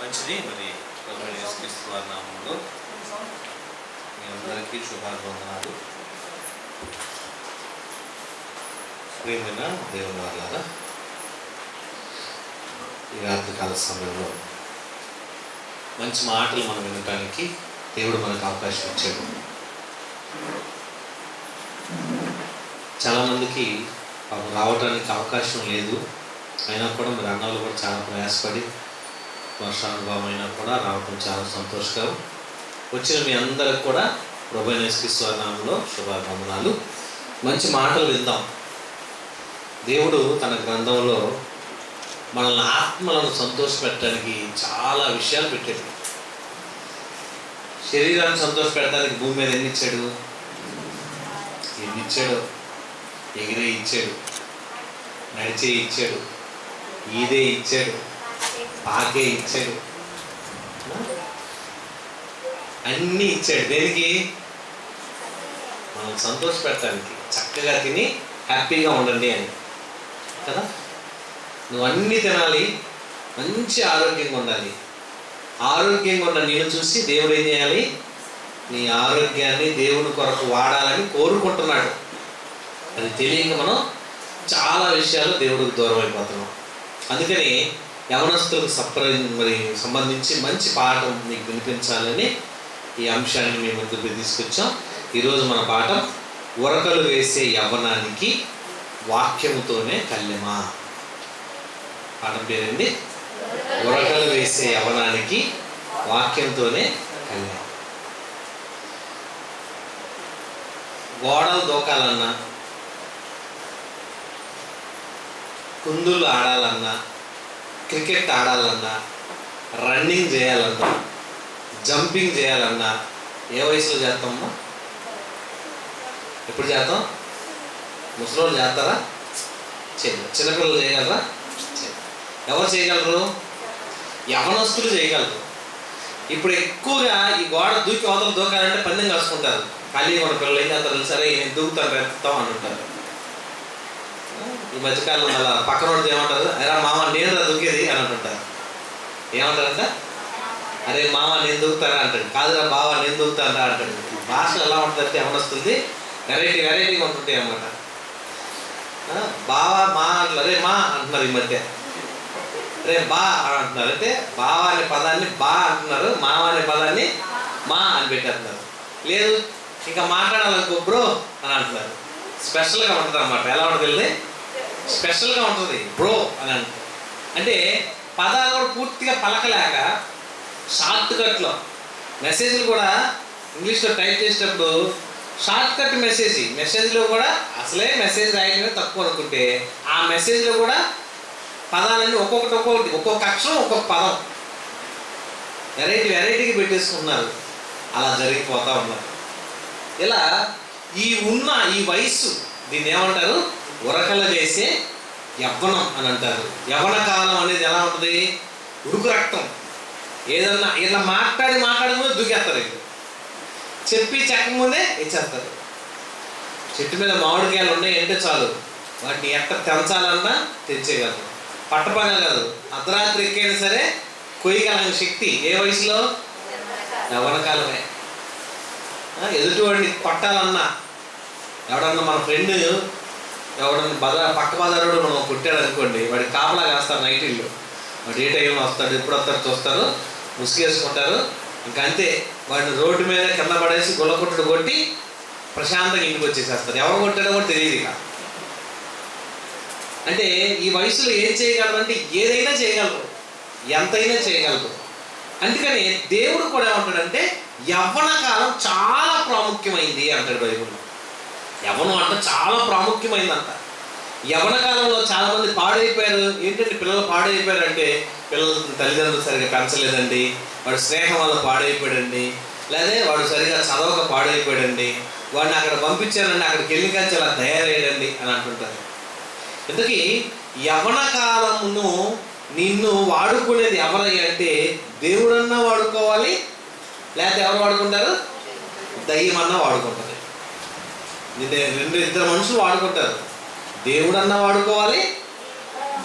మంచిది. మరి ప్రభువైన యేసుక్రీస్తు వారి నామములో మీ అందరికీ శుభాకాంక్షలు. ప్రియమైన దేవుని వాళ్ళారా, ఈ రాత్రికాల సమయంలో మంచి మాటలు మనం వినటానికి దేవుడు మనకు అవకాశం ఇచ్చాడు. చాలామందికి రావడానికి అవకాశం లేదు, అయినా కూడా మీరు అన్నవాళ్ళు కూడా చాలా ప్రయాసపడి వర్షానుభవం అయినా కూడా రావటం చాలా సంతోషకరం. వచ్చిన మీ అందరికి కూడా ప్రభువైన యేసుక్రీస్తు వారి నామములో శుభాకాంక్షలు. మంచి మాటలు విందాం. దేవుడు తన గ్రంథంలో మనల్ని ఆత్మలను సంతోషపెట్టడానికి చాలా విషయాలు పెట్టాడు. శరీరాన్ని సంతోషపెట్టడానికి భూమి మీద ఎన్ని ఇచ్చాడు? ఎగిరే ఇచ్చాడు, నడిచే ఇచ్చాడు, ఈదే ఇచ్చాడు, పాకే ఇచ్చాడు, అన్నీ ఇచ్చాడు. దేనికి? మనం సంతోషపెట్టడానికి, చక్కగా తిని హ్యాపీగా ఉండండి అని కదా. నువ్వు అన్నీ తినాలి, మంచి ఆరోగ్యంగా ఉండాలి. ఆరోగ్యంగా ఉన్న నేను చూసి దేవుడు ఏం చేయాలి? నీ ఆరోగ్యాన్ని దేవుని కొరకు వాడాలని కోరుకుంటున్నాడు. అది తెలియక మనం చాలా విషయాలు దేవుడికి దూరం అయిపోతున్నాం. అందుకని యవనస్తులకు సంబంధించి మంచి పాఠం మీకు వినిపించాలని ఈ అంశాన్ని మీ ముందుకు తీసుకొచ్చాం. ఈరోజు మన పాఠం ఉరకలు వేసే యవ్వనానికి వాక్యముతోనే కళ్యమా. పాఠం పేరేంటి? ఉరకలు వేసే యవ్వనానికి వాక్యంతోనే కళ్యమా. గోడలు దూకాలన్నా, కుందులు ఆడాలన్నా, క్రికెట్ ఆడాలన్నా, రన్నింగ్ చేయాలన్నా, జంపింగ్ చేయాలన్నా ఏ వయసులో చేస్తామమ్మా? ఎప్పుడు చేస్తాం? ముసలోళ్ళు చేస్తారా? చేయరు. చిన్నపిల్లలు చేయగలరా? చేయరు. ఎవరు చేయగలరు? యవనస్తులు చేయగలరు. ఇప్పుడు ఎక్కువగా ఈ గోడ దూకి అవతల దూకాలంటే పందెం కాసుకుంటారు. ఖాళీగా ఉన్న పిల్లలు ఏం చేస్తారు? సరే నేను దూకుతాను ఎత్తుతాం అని అంటారు. ఈ మధ్యకాలంలో అలా పక్కన వాడితే ఏమంటారు? అరే మామ నేను దూకేది అని అంటుంటారు. ఏమంటారంట? అరే మామ నేను దూకుతారా అంటాడు. కాదురా బావ నేను దూకుతాను అంటాడు. భాష ఎలా ఉంటుందంటే ఏమనొస్తుంది, వెరైటీగా ఉంటుంటాయి అన్నమాట. బావ మా అంటారు, అరే మా అంటున్నారు. ఈ మధ్య రే బా అని అంటున్నారు. అంటే బావ అనే పదాన్ని బా అంటున్నారు, మామ అనే పదాన్ని మా అని పెట్టేస్తున్నారు. లేదు ఇంకా మాట్లాడాలనుకో బ్రో అని అంటున్నారు. స్పెషల్గా ఉంటుంది అన్నమాట. ఎలా ఉంటుంది? స్పెషల్గా ఉంటుంది బ్రో అని అంటారు. అంటే పదాలు కూడా పూర్తిగా పలకలేక షార్ట్ కట్లో మెసేజ్లు కూడా ఇంగ్లీష్లో టైప్ చేసేటప్పుడు షార్ట్ కట్ మెసేజ్లో కూడా అసలే మెసేజ్ రాయడమే తక్కువ అనుకుంటే ఆ మెసేజ్లో కూడా పదాలన్నీ ఒక్కొక్క అక్షరం ఒక్కొక్క పదం వెరైటీగా పెట్టేసుకుంటున్నారు. అలా జరిగిపోతూ ఉన్నారు. ఇలా ఈ వయస్సు దీన్ని ఏమంటారు? ఉరకలు వేసే యవ్వనం అని అంటారు. యవ్వన కాలం అనేది ఎలా ఉంటుంది? ఉడుకు రక్తం. ఏదన్నా ఇలా మాట్లాడి ముందే దూకేస్తారు. చెప్పి చెక్కముందే ఇచ్చేస్తారు. చెట్టు మీద మామిడికాయలు ఉన్నాయి అంటే చాలు, వాటిని ఎక్కడ తెంచాలన్నా తెంచేయగలరు. పట్టపగల కాదు, అర్ధరాత్రి ఎక్కైనా సరే కొయ్యగలిగిన శక్తి ఏ వయసులో? యవ్వన కాలమే. ఎదుటివాడిని కొట్టాలన్నా, ఎవడన్నా మన ఫ్రెండ్ ఎవడన్నా పక్క బజారుడు మనం కొట్టాడు అనుకోండి, వాడికి కాపలా కాస్తారు నైటీల్లో. వాడు ఏ టైంలో వస్తాడు, ఎప్పుడు వస్తాడు చూస్తారు, ముసుగేసుకుంటారు. ఇంకా అంతే, వాడిని రోడ్డు మీద కింద పడేసి గుల్లకొట్టుడు కొట్టి ప్రశాంతంగా ఇంటికి వచ్చేసేస్తారు. ఎవరు కొట్టాడో కూడా తెలియదు. ఇక అంటే ఈ వయసులో ఏం చేయగలరు అంటే ఏదైనా చేయగలరు, ఎంతైనా చేయగలరు. అందుకని దేవుడు కూడా ఏమంటాడంటే యవ్వన కాలం చాలా ప్రాముఖ్యమైంది అంటాడు బైబిల్లో. యవ్వనం అంటే చాలా ప్రాముఖ్యమైందంట. యవ్వన కాలంలో చాలామంది పాడైపోయారు. ఏంటంటే పిల్లలు పాడైపోయారు అంటే పిల్లలు తల్లిదండ్రులు సరిగా పెంచలేదండి, వాడు స్నేహం వల్ల పాడైపోయాడండి, లేదా వాడు సరిగా చదవక పాడైపోయాడండి, వాడిని అక్కడ పంపించారండి, అక్కడికి వెళ్ళి కానీ అలా తయారయ్యాడండి అని అంటుంటారు. ఇంతకీ యవ్వన కాలమును నిన్ను వాడుకునేది ఎవరై అంటే దేవుడన్నా వాడుకోవాలి, లేకపోతే ఎవరు వాడుకుంటారు? దయ్యమన్నా వాడుకుంటుంది. ఇద్దరు మనుషులు వాడుకుంటారు. దేవుడన్నా వాడుకోవాలి,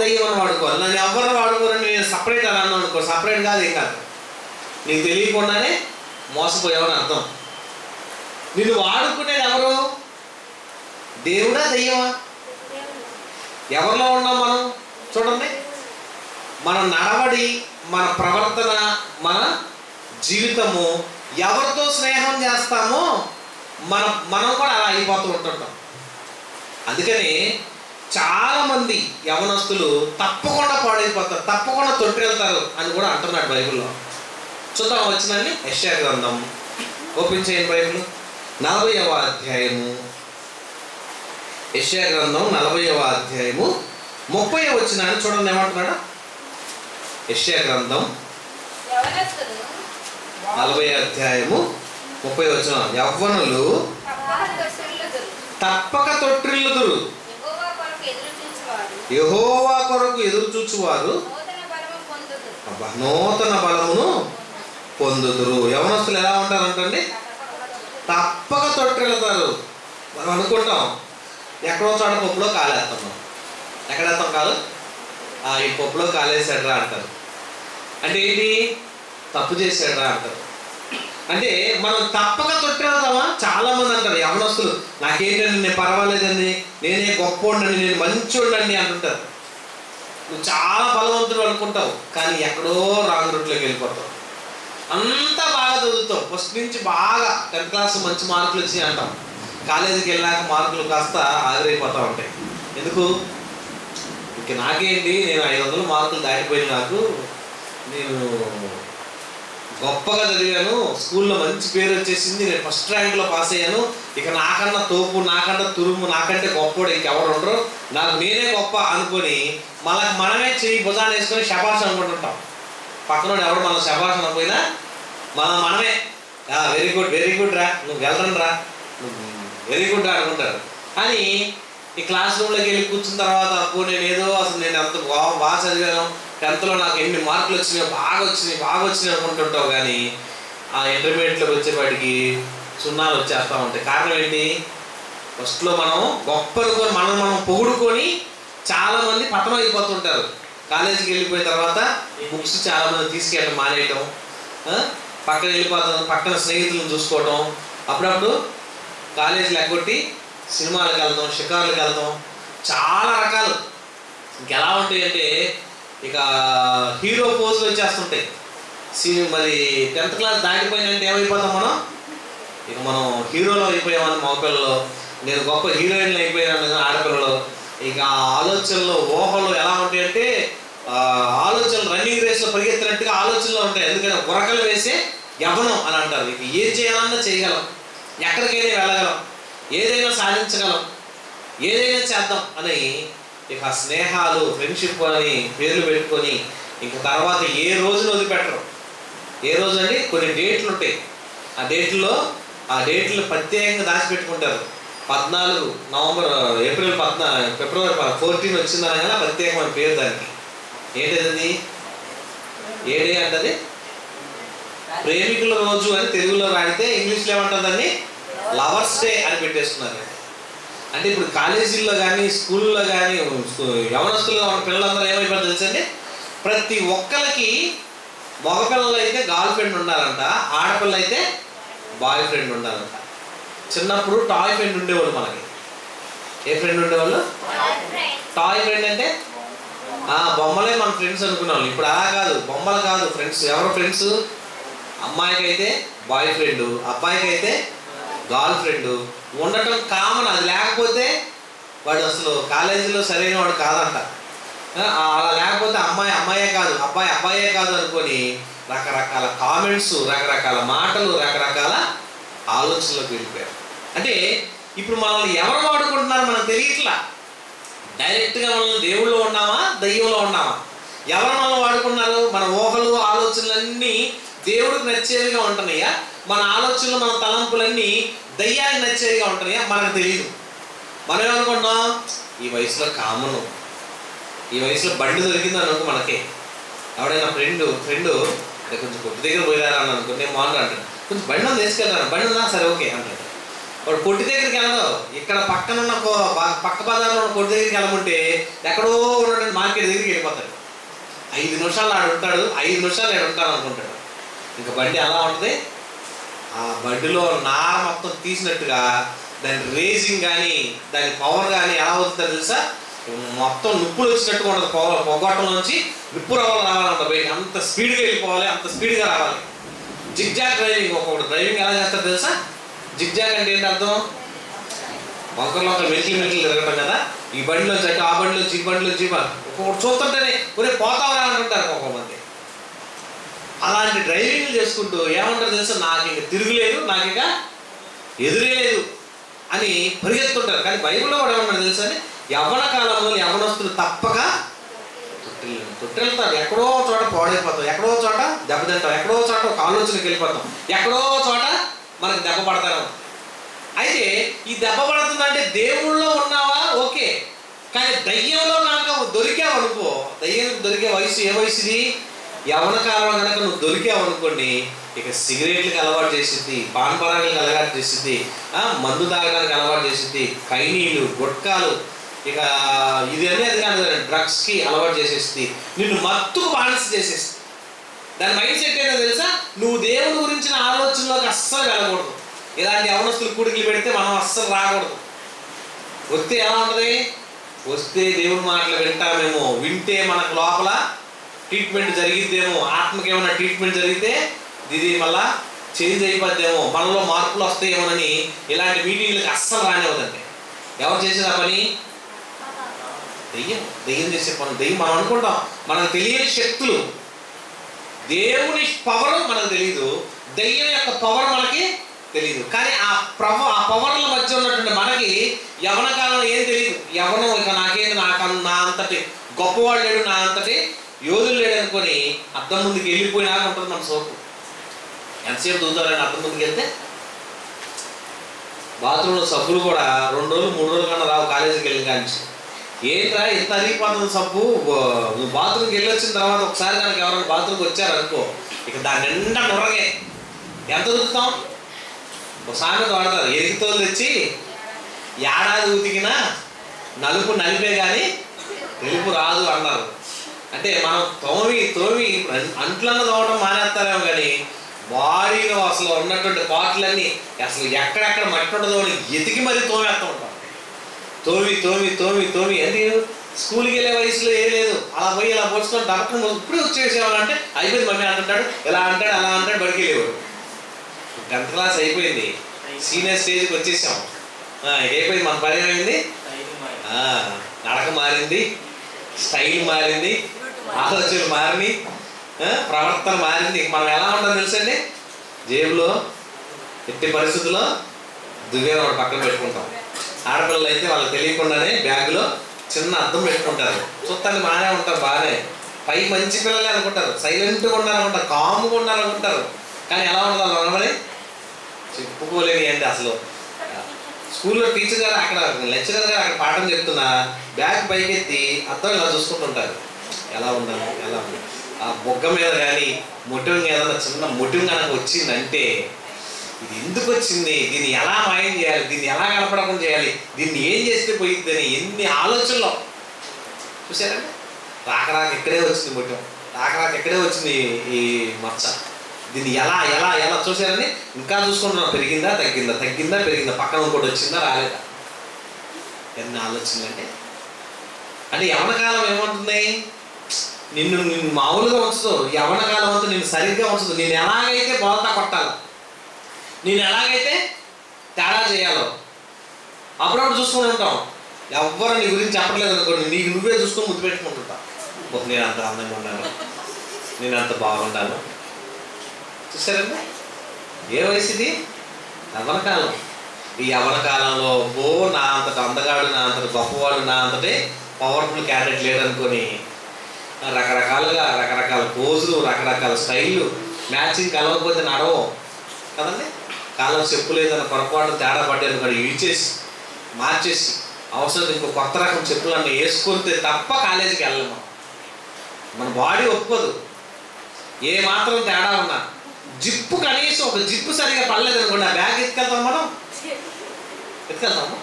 దయ్యం అని వాడుకోవాలి. నన్ను ఎవరిని వాడుకోరని నేను సపరేట్ అని అన్నాను అనుకో, సపరేట్ కాదు, ఏం కాదు, నీకు తెలియకుండానే మోసపోయావని అర్థం. నిన్ను వాడుకునేది ఎవరు? దేవుడా దయ్యమా? ఎవరిలో ఉన్నాం మనం? చూడండి, మన నడవడి, మన ప్రవర్తన, మన జీవితము, ఎవరితో స్నేహం చేస్తామో మనం కూడా అలా అయిపోతూ ఉంటుంటాం. అందుకని చాలామంది యవనస్తులు తప్పకుండా పాడైపోతారు, తప్పకుండా తొట్టిల్తారు అని కూడా అంటున్నాడు బైబిల్లో. చూద్దాం వచ్చిందండి. యెషయా గ్రంథం ఓపెన్ చేయండి, బైబిల్ 40వ అధ్యాయము. యెషయా గ్రంథం 40వ అధ్యాయము 30వ వచనాన్ని చూడండి, ఏమంటున్నాడు? యెషయా గ్రంథం 40వ అధ్యాయము 30వ వచనం, యవ్వనులు తప్పక తొట్టిల్లుదురు, యెహోవా కొరకు ఎదురు చూచువారు నూతన బలమును పొందుదురు. యవనస్తులు ఎలా ఉంటారంటండి? తప్పక తొట్టిల్లుతారు. మనం అనుకుంటాం ఎక్కడో చోట పప్పులో కాలేస్తాం. మనం ఎక్కడేస్తాం కాదు? ఈ పప్పులో కాలేసాడరా అంటారు. అంటే ఏంటి? తప్పు చేశాడరా అంటారు. అంటే మనం తప్పక తొట్టిల్లుతామా? చాలా మంది అంటారు యవనస్తులు, నాకేంటండి, నేను పర్వాలేదండి, నేనే గొప్పోండండి, నేను మంచోండండి అంటుంటారు. నువ్వు చాలా బలవంతుడు అనుకుంటావు, కానీ ఎక్కడో రాంగ్ రూట్లోకి వెళ్ళిపోతావు. అంతా బాగా చదువుతావు, ఫస్ట్ నుంచి బాగా 10th క్లాస్ మంచి మార్కులు వచ్చి అంటాం, కాలేజీకి వెళ్ళాక మార్కులు కాస్త ఆవిరైపోతూ ఉంటాయి. ఎందుకు? ఇంక నాకేంటి, నేను 500 మార్కులు దాటిపోయిన, నాకు నేను గొప్పగా చదివాను, స్కూల్లో మంచి పేరు వచ్చేసింది, నేను ఫస్ట్ ర్యాంక్లో పాస్ అయ్యాను, ఇక నాకన్నా తోపు, నాకన్నా తురుము, నాకంటే గొప్పోడు ఇంకెవరు ఉండరు, నాకు నేనే గొప్ప అనుకొని మనమే చెయ్యి భుజాన్ని వేసుకొని శభాష్ అనుకుంటుంటాం. పక్కనోడు ఎవడు మనం శభాష్ అనకపోయినా మనమే వెరీ గుడ్, వెరీ గుడ్ రా, నువ్వు వెళ్ళను రా, వెరీ గుడ్ రా అనుకుంటారు. కానీ ఈ క్లాస్ రూమ్లోకి వెళ్ళి కూర్చున్న తర్వాత, అప్పుడు నేను ఏదో అసలు నేను అంత బాగా చదివాను, 10thలో నాకు ఎన్ని మార్కులు వచ్చినాయో, బాగా వచ్చినాయి అనుకుంటుంటావు. కానీ ఆ ఇంటర్మీడియట్లోకి వచ్చేవాడికి సున్నాలు వచ్చేస్తూ ఉంటాయి. కారణం ఏంటి? ఫస్ట్లో మనం గొప్ప అనుకొని మనం పొగుడుకొని చాలామంది పతనం అయిపోతుంటారు. కాలేజీకి వెళ్ళిపోయిన తర్వాత ఈ బుక్స్ చాలామంది తీసుకెళ్ళడం మానేయటం, పక్కన వెళ్ళిపోతాం, పక్కన స్నేహితులను చూసుకోవటం, అప్పుడప్పుడు కాలేజీలు ఎగ్గొట్టి సినిమాలకు వెళ్తాం, షికార్లకు వెళ్తాం, చాలా రకాలు. ఇంకెలా ఉంటాయి అంటే ఇక హీరో పోజులు వచ్చేస్తుంటాయి. మరి 10th క్లాస్ దాటిపోయిందంటే ఏమైపోతాం మనం? ఇక మనం హీరోలో అయిపోయామని మగపిల్లలు, నేను గొప్ప హీరోయిన్లు అయిపోయాను ఆడపిల్లలు. ఇక ఆలోచనలు, ఊహలు ఎలా ఉంటాయి అంటే ఆలోచనలు రన్నింగ్ రేస్లో పరిగెత్తినట్టుగా ఆలోచనలు ఉంటాయి. ఎందుకంటే ఉరకలు వేసే యవ్వనం అని అంటారు. ఇక ఏం చేయాలన్నా చేయగలం, ఎక్కడికైనా వెళ్ళగలం, ఏదైనా సాధించగలం, ఏదైనా చేద్దాం అని ఇక స్నేహాలు, ఫ్రెండ్షిప్ అని పేర్లు పెట్టుకొని ఇంక తర్వాత ఏ రోజును వదిలిపెట్టరు. ఏ రోజు అండి? కొన్ని డేట్లు ఉంటాయి. ఆ డేట్లు ప్రత్యేకంగా దాచిపెట్టుకుంటారు. 14 నవంబర్, ఫిబ్రవరి 14 వచ్చిందని కదా ప్రత్యేకమైన పేరు దానికి. ఏంటది? ఏ డే అంటది? ప్రేమికుల రోజు అని తెలుగులో రాడితే ఇంగ్లీష్లో ఏమంటారు దాన్ని? లవర్స్ డే అని పెట్టేస్తున్నారు. అంటే ఇప్పుడు కాలేజీల్లో కానీ స్కూల్లో కానీ యవనస్తులుగా ఉన్న పిల్లలందరూ ఏమైపోతారు తెలుసండి? ప్రతి ఒక్కరికి మగపిల్లలు అయితే గర్ల్ ఫ్రెండ్ ఉండాలంట, ఆడపిల్ల అయితే బాయ్ ఫ్రెండ్ ఉండాలంట. చిన్నప్పుడు టాయ్ ఫ్రెండ్ ఉండేవాళ్ళు మనకి. ఏ ఫ్రెండ్ ఉండేవాళ్ళు? టాయ్ ఫ్రెండ్ అంటే బొమ్మలే మన ఫ్రెండ్స్ అనుకునేవాళ్ళు. ఇప్పుడు అలా కాదు, బొమ్మలు కాదు ఫ్రెండ్స్. ఎవరు ఫ్రెండ్స్? అమ్మాయికి అయితే బాయ్ ఫ్రెండ్, అబ్బాయికి అయితే గర్ల్ ఫ్రెండ్ ఉండటం కామన్. అది లేకపోతే వాడు అసలు కాలేజీలో సరైన వాడు కాదంట. అలా లేకపోతే అమ్మాయే కాదు, అబ్బాయే కాదు అనుకొని రకరకాల కామెంట్స్, రకరకాల మాటలు, రకరకాల ఆలోచనలోకి వెళ్ళిపోయారు. అంటే ఇప్పుడు మనల్ని ఎవరు వాడుకుంటున్నారో మనకు తెలియట్లా. డైరెక్ట్గా మనం దేవుళ్ళు ఉన్నామా, దయ్యంలో ఉన్నామా? ఎవరు మనం వాడుకున్నారు? మన ఊహలు, ఆలోచనలన్నీ దేవుడికి నచ్చేవిగా ఉంటున్నాయా? మన ఆలోచనలు, మన తలంపులన్నీ దయ్యానికి నచ్చేవిగా ఉంటున్నాయా? మనకు తెలియదు. మనం ఏమనుకుంటున్నాం? ఈ వయసులో కామను, ఈ వయసులో బండి దొరికింది అనుకో మనకే. ఎవడైనా ఫ్రెండ్ కొంచెం కొద్ది దగ్గర పోయారా అని అనుకో, నేను మామూలు అంటాడు, కొంచెం బండి తీసుకెళ్తాను, బండి ఉందా, సరే ఓకే అంటాడు. వాడు కొట్టి దగ్గరికి వెళ్ళదు. ఇక్కడ పక్కన ఉన్న పక్క బజార్లో ఉన్న కొట్టి దగ్గరికి వెళ్ళమంటే ఎక్కడో ఉన్నటువంటి మార్కెట్ దగ్గరికి వెళ్ళిపోతాడు. 5 నిమిషాలు ఆడు ఉంటాడు, 5 నిమిషాలు ఆడు ఉంటాను అనుకుంటాడు. ఇంకా బండి ఎలా ఉంటుంది, ఆ బండిలో నార మొత్తం తీసినట్టుగా దాని రేసింగ్ కానీ దాని పవర్ కానీ ఎలా అవుతుందో తెలుసా, మొత్తం నిప్పులు వచ్చినట్టుగా ఉంటుంది. పొగొట్టంలోంచి నిప్పు రవ్వలు రావాలంట బయట, అంత స్పీడ్గా వెళ్ళిపోవాలి, అంత స్పీడ్గా రావాలి. జిగ్జాగ్ డ్రైవింగ్, ఒక్కొక్కటి డ్రైవింగ్ ఎలా చేస్తారు తెలుసా? జిగ్జాగ్ అంటే ఏంటి అర్థం? వంకర్లో మెట్లు తిరగటం కదా. ఈ బండిలో చెట్టు, ఆ బండిలో ఈ బండిలో ఒక్కొక్కటి చూస్తుంటేనే కొనే పోతావరా అంటుంటారు ఒక్కొక్కమంది. అలాంటి డ్రైవింగ్లు చేసుకుంటూ ఏమంటారు తెలుసా, నాకు ఇంక తిరుగులేదు, నాకు ఇంకా ఎదురేలేదు అని పరిగెత్తుంటారు. కానీ బైబిల్లో కూడా ఏమన్నారు తెలుసా అండి, యవ్వన కాలంలో యవ్వనస్తులు తప్పక తొట్టెళ్తారు. ఎక్కడో చోట పాడైపోతాం, ఎక్కడో చోట దెబ్బతింటాం, ఎక్కడో చోట ఒక ఆలోచనకి వెళ్ళిపోతాం, ఎక్కడో చోట మనకు దెబ్బ పడతారు. అయితే ఈ దెబ్బ పడుతుందంటే దేవుళ్ళో ఉన్నావా ఓకే, కానీ దయ్యంలో కనుక దొరికావు అనుకో, దయ్యం దొరికే వయసు ఏ వయసుది? యవ్వన కాలం కనుక నువ్వు దొరికావు అనుకోండి, ఇక సిగరెట్లకు అలవాటు చేసిద్ది, పాన్ పరాగులకు అలవాటు చేసిద్ది, మందు తాగడానికి అలవాటు చేసిద్ది, కైనీళ్ళు, గుట్కాలు, ఇక ఇది అనేది కాదు డ్రగ్స్కి అలవాటు చేసేస్తుంది, నిన్ను మత్తుకు బానిస చేసేస్తుంది. దాని మైండ్ సెట్ ఏంటో తెలుసా, నువ్వు దేవుడి గురించిన ఆలోచనలోకి అస్సలు వెళ్ళకూడదు. ఇలాంటి యవనస్తులు కూడికి పెడితే మనం అస్సలు రాకూడదు. వస్తే ఎలా ఉంటుంది, వస్తే దేవుడి మాటలు వింటామేమో, వింటే మనకు లోపల ట్రీట్మెంట్ జరిగిద్దేమో, ఆత్మకి ఏమైనా ట్రీట్మెంట్ జరిగితే ఇది మళ్ళా చేంజ్ అయిపోద్దేమో, మనలో మార్పులు వస్తాయేమోనని ఇలాంటి మీటింగ్లకు అస్సలు రానివ్వదండి. ఎవరు చేసేది ఆ పని? దెయ్యం చేసే పని. దెయ్యం మనం అనుకుంటాం మనకు తెలియని శక్తులు, దేవుని పవర్ మనకు తెలియదు, దెయ్యం యొక్క పవర్ మనకి తెలియదు. కానీ ఆ పవర్ల మధ్య ఉన్నటువంటి మనకి యవ్వన కాలంలో ఏం తెలియదు. యవ్వనం ఇక నాకేంది, నా అంతటి గొప్పవాడు లేడు, నా అంతటి యోధులు లేడు అనుకొని అద్దం ముందుకు వెళ్ళిపోయినాక ఉంటుంది మన సోపు. ఎంతసేపు దూతారని అద్దం ముందుకు వెళ్తే బాత్రూంలో సబ్బులు కూడా 2 రోజులు 3 రోజుల కన్నా రావు కాలేజీకి వెళ్ళిన కానీ. ఏంట్రా ఇంత అరిగిపోతుంది సబ్బు, నువ్వు బాత్రూమ్కి వెళ్ళి వచ్చిన తర్వాత ఒకసారి కనుక ఎవరైనా బాత్రూమ్కి వచ్చారనుకో, ఇక దాని నిండా నుర్రగే. ఎంత ఉతుకుతాం? ఒక సామెత వాడతారు, ఎరిగితోలు తెచ్చి ఏడాది ఉతికినా నలుపు నలిపే కానీ తెలుపు రాదు అన్నారు. అంటే మనం తోమి అంట్లన్న తోవడం మానేస్తారేమో, కానీ బాడీలో అసలు ఉన్నటువంటి పాటలన్నీ అసలు ఎక్కడెక్కడ మట్టి ఉండదో అని ఎతికి మరీ తోమేస్తూ ఉంటాం. తోమి అంటే స్కూల్కి వెళ్ళే వయసులో ఏం లేదు, అలా పోయి ఇలా పోసుకొని డాక్టర్ ఇప్పుడే వచ్చేసేవాళ్ళంటే అయిపోయింది మమ్మీ అంటుంటాడు, ఎలా అంటాడు అలా అంటాడు, బడికి వెళ్ళేవాడు. 10th క్లాస్ అయిపోయింది, సీనియర్ స్టేజ్కి వచ్చేసాం. అయిపోయింది, మన పని ఏమైంది, నడక మారింది, స్టైల్ మారింది, ఆలోచనలు మారినాయి, ప్రవర్తన మారింది. మనం ఎలా ఉంటాం తెలుసండి, జేబులో ఎట్టి పరిస్థితుల్లో దువ్వే వాడు పక్కన పెట్టుకుంటాం. ఆడపిల్లలు అయితే వాళ్ళకి తెలియకుండానే బ్యాగులో చిన్న అద్దం పెట్టుకుంటారు. చూస్తానికి బాగానే ఉంటారు, బాగానే పై మంచి పిల్లలే అనుకుంటారు, సైలెంట్గా ఉండాలనుకుంటారు, కామ్గా ఉండాలనుకుంటారు. కానీ ఎలా ఉండాలి అనమని చెప్పుకోలేని అండి. అసలు స్కూల్లో టీచర్ గారు అక్కడ లెక్చరర్ గారు అక్కడ పాఠం చెప్తున్నా బ్యాగ్ పైకెత్తి అద్దం ఇలా చూసుకుంటుంటారు, ఎలా ఉండాలి ఎలా ఉండాలి. ఆ బొగ్గ మీద కానీ మొటింగ్ ఏదైనా చిన్న మొటింగ్ కనుక వచ్చిందంటే ఇది ఎందుకు వచ్చింది, దీన్ని ఎలా మాయం చేయాలి, దీన్ని ఎలా కలపడకుండా చేయాలి, దీన్ని ఏం చేస్తే పోయిద్దని ఎన్ని ఆలోచనలు చూసారండి. రాకరాక ఇక్కడే వచ్చింది మొట్టం, రాకరాక ఇక్కడే వచ్చింది ఈ మచ్చ, దీన్ని ఎలా ఎలా ఎలా చూసారని ఇంకా చూసుకుంటున్నాం. పెరిగిందా పెరిగిందా, పక్కన ఇంకోటి వచ్చిందా రాలేదా, ఎన్ని ఆలోచనలు అంటే యవ్వన కాలం ఏమంటుంది, నిన్ను మామూలుగా ఉంచదు. యవ్వన కాలం అంతా నిన్ను సరిగ్గా ఉంచదు. నేను ఎలాగైతే బోల్తా కొట్టాలో, నేను ఎలాగైతే తేడా చేయాలో అప్పుడప్పుడు చూసుకొని ఉంటాం. ఎవ్వరు నీ గురించి చెప్పట్లేదు అనుకోండి, నీకు నువ్వే చూసుకొని ముద్దు పెట్టుకుంటుంటావు. నేను అంత అందంగా ఉన్నాను, నేను అంత బాగుంటాను. చూసారండి ఏ వయసు ఇది, యవ్వన కాలం. ఈ యవ్వన కాలంలో నా అంతటి అందగాడు, నా అంతటి గొప్పవాడు, నా అంతటి పవర్ఫుల్ క్యాండిడేట్ లేడనుకొని రకరకాలుగా రకరకాల పోజులు, రకరకాల స్టైళ్ళు, మ్యాచింగ్ కలవకపోతే నడవం కదండి. కాలం చెప్పు లేదన్న పొరపాటు తేడా పడ్డాను కూడా ఇచ్చేసి మార్చేసి అవసరం ఇంకో కొత్త రకం చెప్పులన్నీ వేసుకుంటే తప్ప కాలేజీకి వెళ్ళము. మన బాడీ ఒప్పుకోదు. ఏ మాత్రం తేడా ఉన్నా జిప్పు, కనీసం ఒక జిప్పు సరిగా పడలేదు అనుకోండి, ఆ బ్యాగ్ ఎత్తుకెళ్తాం మనం, ఎత్తుకెళ్తాము.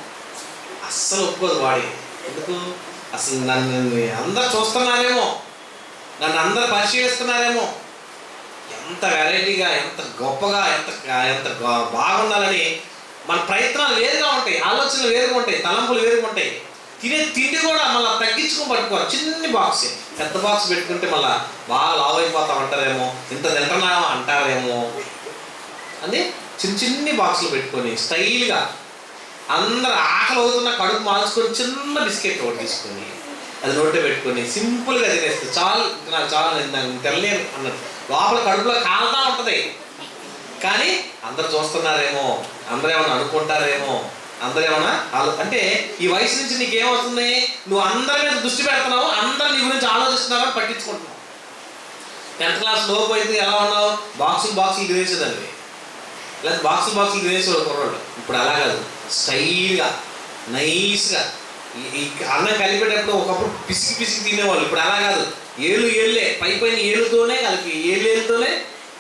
అస్సలు ఒప్పుకోదు బాడీ. ఎందుకు? అసలు నన్ను అందరు చూస్తున్నారేమో, నన్ను అందరు పరిశీలిస్తున్నారేమో, ఎంత వెరైటీగా, ఎంత గొప్పగా, ఎంత బాగుండాలని మన ప్రయత్నాలు వేరుగా ఉంటాయి, ఆలోచనలు వేరుగా ఉంటాయి, తలంపులు వేరుగా ఉంటాయి. తినే తిండి కూడా మళ్ళీ తగ్గించుకొని పట్టుకోవాలి. చిన్ని బాక్స్, పెద్ద బాక్స్ పెట్టుకుంటే మళ్ళీ బాగా లావు అయిపోతాం అంటారేమో, ఇంత తింటున్నామో అంటారేమో అని చిన్ని బాక్సులు పెట్టుకొని స్టైల్గా అందరు ఆకలి అవుతున్న కడుపు మార్చుకొని చిన్న బిస్కెట్ ఒకటి తీసుకొని అది నోట్లో పెట్టుకొని సింపుల్గా తినేస్తే చాలు, నాకు చాలు, నేను తెల్లలేను అన్నట్టు. లోపల కడుపులో కాలుతా ఉంటుంది. కానీ అందరు చూస్తున్నారేమో, అందరూ ఏమైనా అనుకుంటారేమో, అందరూ ఏమైనా అంటే ఈ వయసు నుంచి నీకేమవుతుంది? నువ్వు అందరి మీద దృష్టి పెడుతున్నావు, అందరు నీ గురించి ఆలోచిస్తున్నారని పట్టించుకుంటున్నావు. 10th క్లాస్ లోపు అయితే ఎలా ఉన్నావు? బాక్సులు తినేసేదాన్ని, లేదా బాక్సులు తినేసేవాడు కుర్రాడు. ఇప్పుడు అలా కాదు, స్టైల్గా నైస్గా. ఈ అన్నం కలిపేటప్పుడు ఒకప్పుడు పిసికి తినేవాళ్ళు, ఇప్పుడు అలా కాదు. ఏళ్ళే పైన ఏళ్ళుతోనే కలిపి ఏళ్ళతోనే,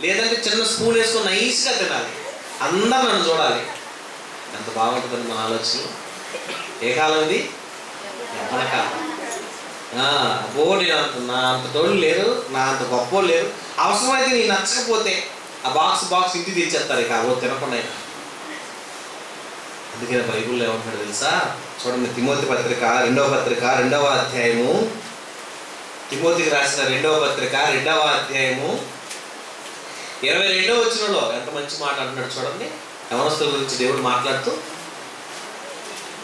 లేదంటే చిన్న స్పూన్ వేసుకొని నైస్గా తినాలి. అందరూ నన్ను చూడాలి. ఎంత బాగుంటుందని మన ఆలోచన. ఏ కాలం ఇది? యవ్వన కాలం. నేను నా అంత తోడు లేరు, నా అంత గొప్ప లేరు. అవసరమైతే నీకు నచ్చకపోతే ఆ బాక్స్ ఇంటికి తెచ్చేస్తారు, ఇక అవో తినకుండా. అందుకే బైబుల్లో ఏమంటాడు తెలుసా? చూడండి, తిమోతి పత్రిక 2వ అధ్యాయము, తిమోతికి రాసిన 2వ పత్రిక 2వ అధ్యాయము 22వ వచనంలో ఎంత మంచి మాట అంటున్నాడు చూడండి. యవనస్తుల గురించి దేవుడు మాట్లాడుతూ,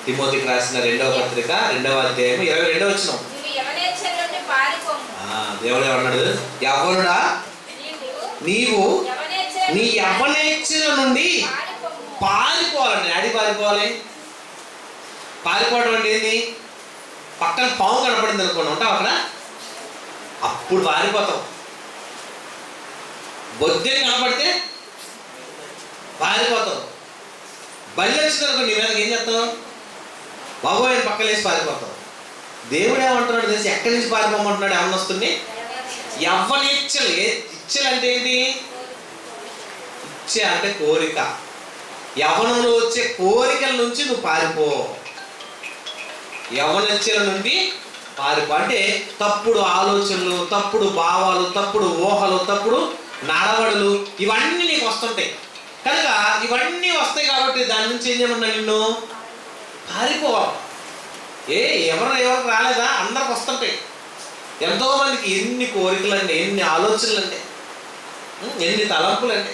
తిమోతికి రాసిన 2వ పత్రిక 2వ అధ్యాయము 22వ వచనం. దేవుడు ఏమన్నాడు? యవ్వనుడా, నీవు నీ యవ్వనేచ్ఛల నుండి పారిపోవాలండి. ఆడి పారిపోవాలి. పారిపోవడం అంటే ఏంటి? పక్కన పాము కనపడింది అనుకోండి, ఉంటావు అక్కడ, అప్పుడు పారిపోతాం. బొద్దే కనపడితే పారిపోతావు. బలి వచ్చిందనుకో నీ మీదకి ఏం చేస్తావు? బాబోయ్ పక్కన వేసి పారిపోతావు. దేవుడు ఏమంటున్నాడు తెలిసి ఎక్కడి నుంచి పారిపోమంటున్నాడు? యవ్వనస్తుని యవ్వనేచ్ఛలు. ఇచ్చలు అంటే ఏంటి? ఇచ్చ అంటే కోరిక. యవ్వనంలో వచ్చే కోరికల నుంచి నువ్వు పారిపో. యవ్వనేచ్ఛల నుండి పారిపో అంటే తప్పుడు ఆలోచనలు, తప్పుడు భావాలు, తప్పుడు ఊహలు, తప్పుడు నడవడులు ఇవన్నీ నీకు వస్తుంటాయి. కనుక ఇవన్నీ వస్తాయి కాబట్టి దాని నుంచి ఏం చేయమన్నా? నిన్ను పారిపోవాలి. ఎవరికి రాలేదా? అందరికి వస్తుంటాయి. ఎంతోమందికి ఎన్ని కోరికలు అండి, ఎన్ని ఆలోచనలు అండి, ఎన్ని తలంపులు అండి.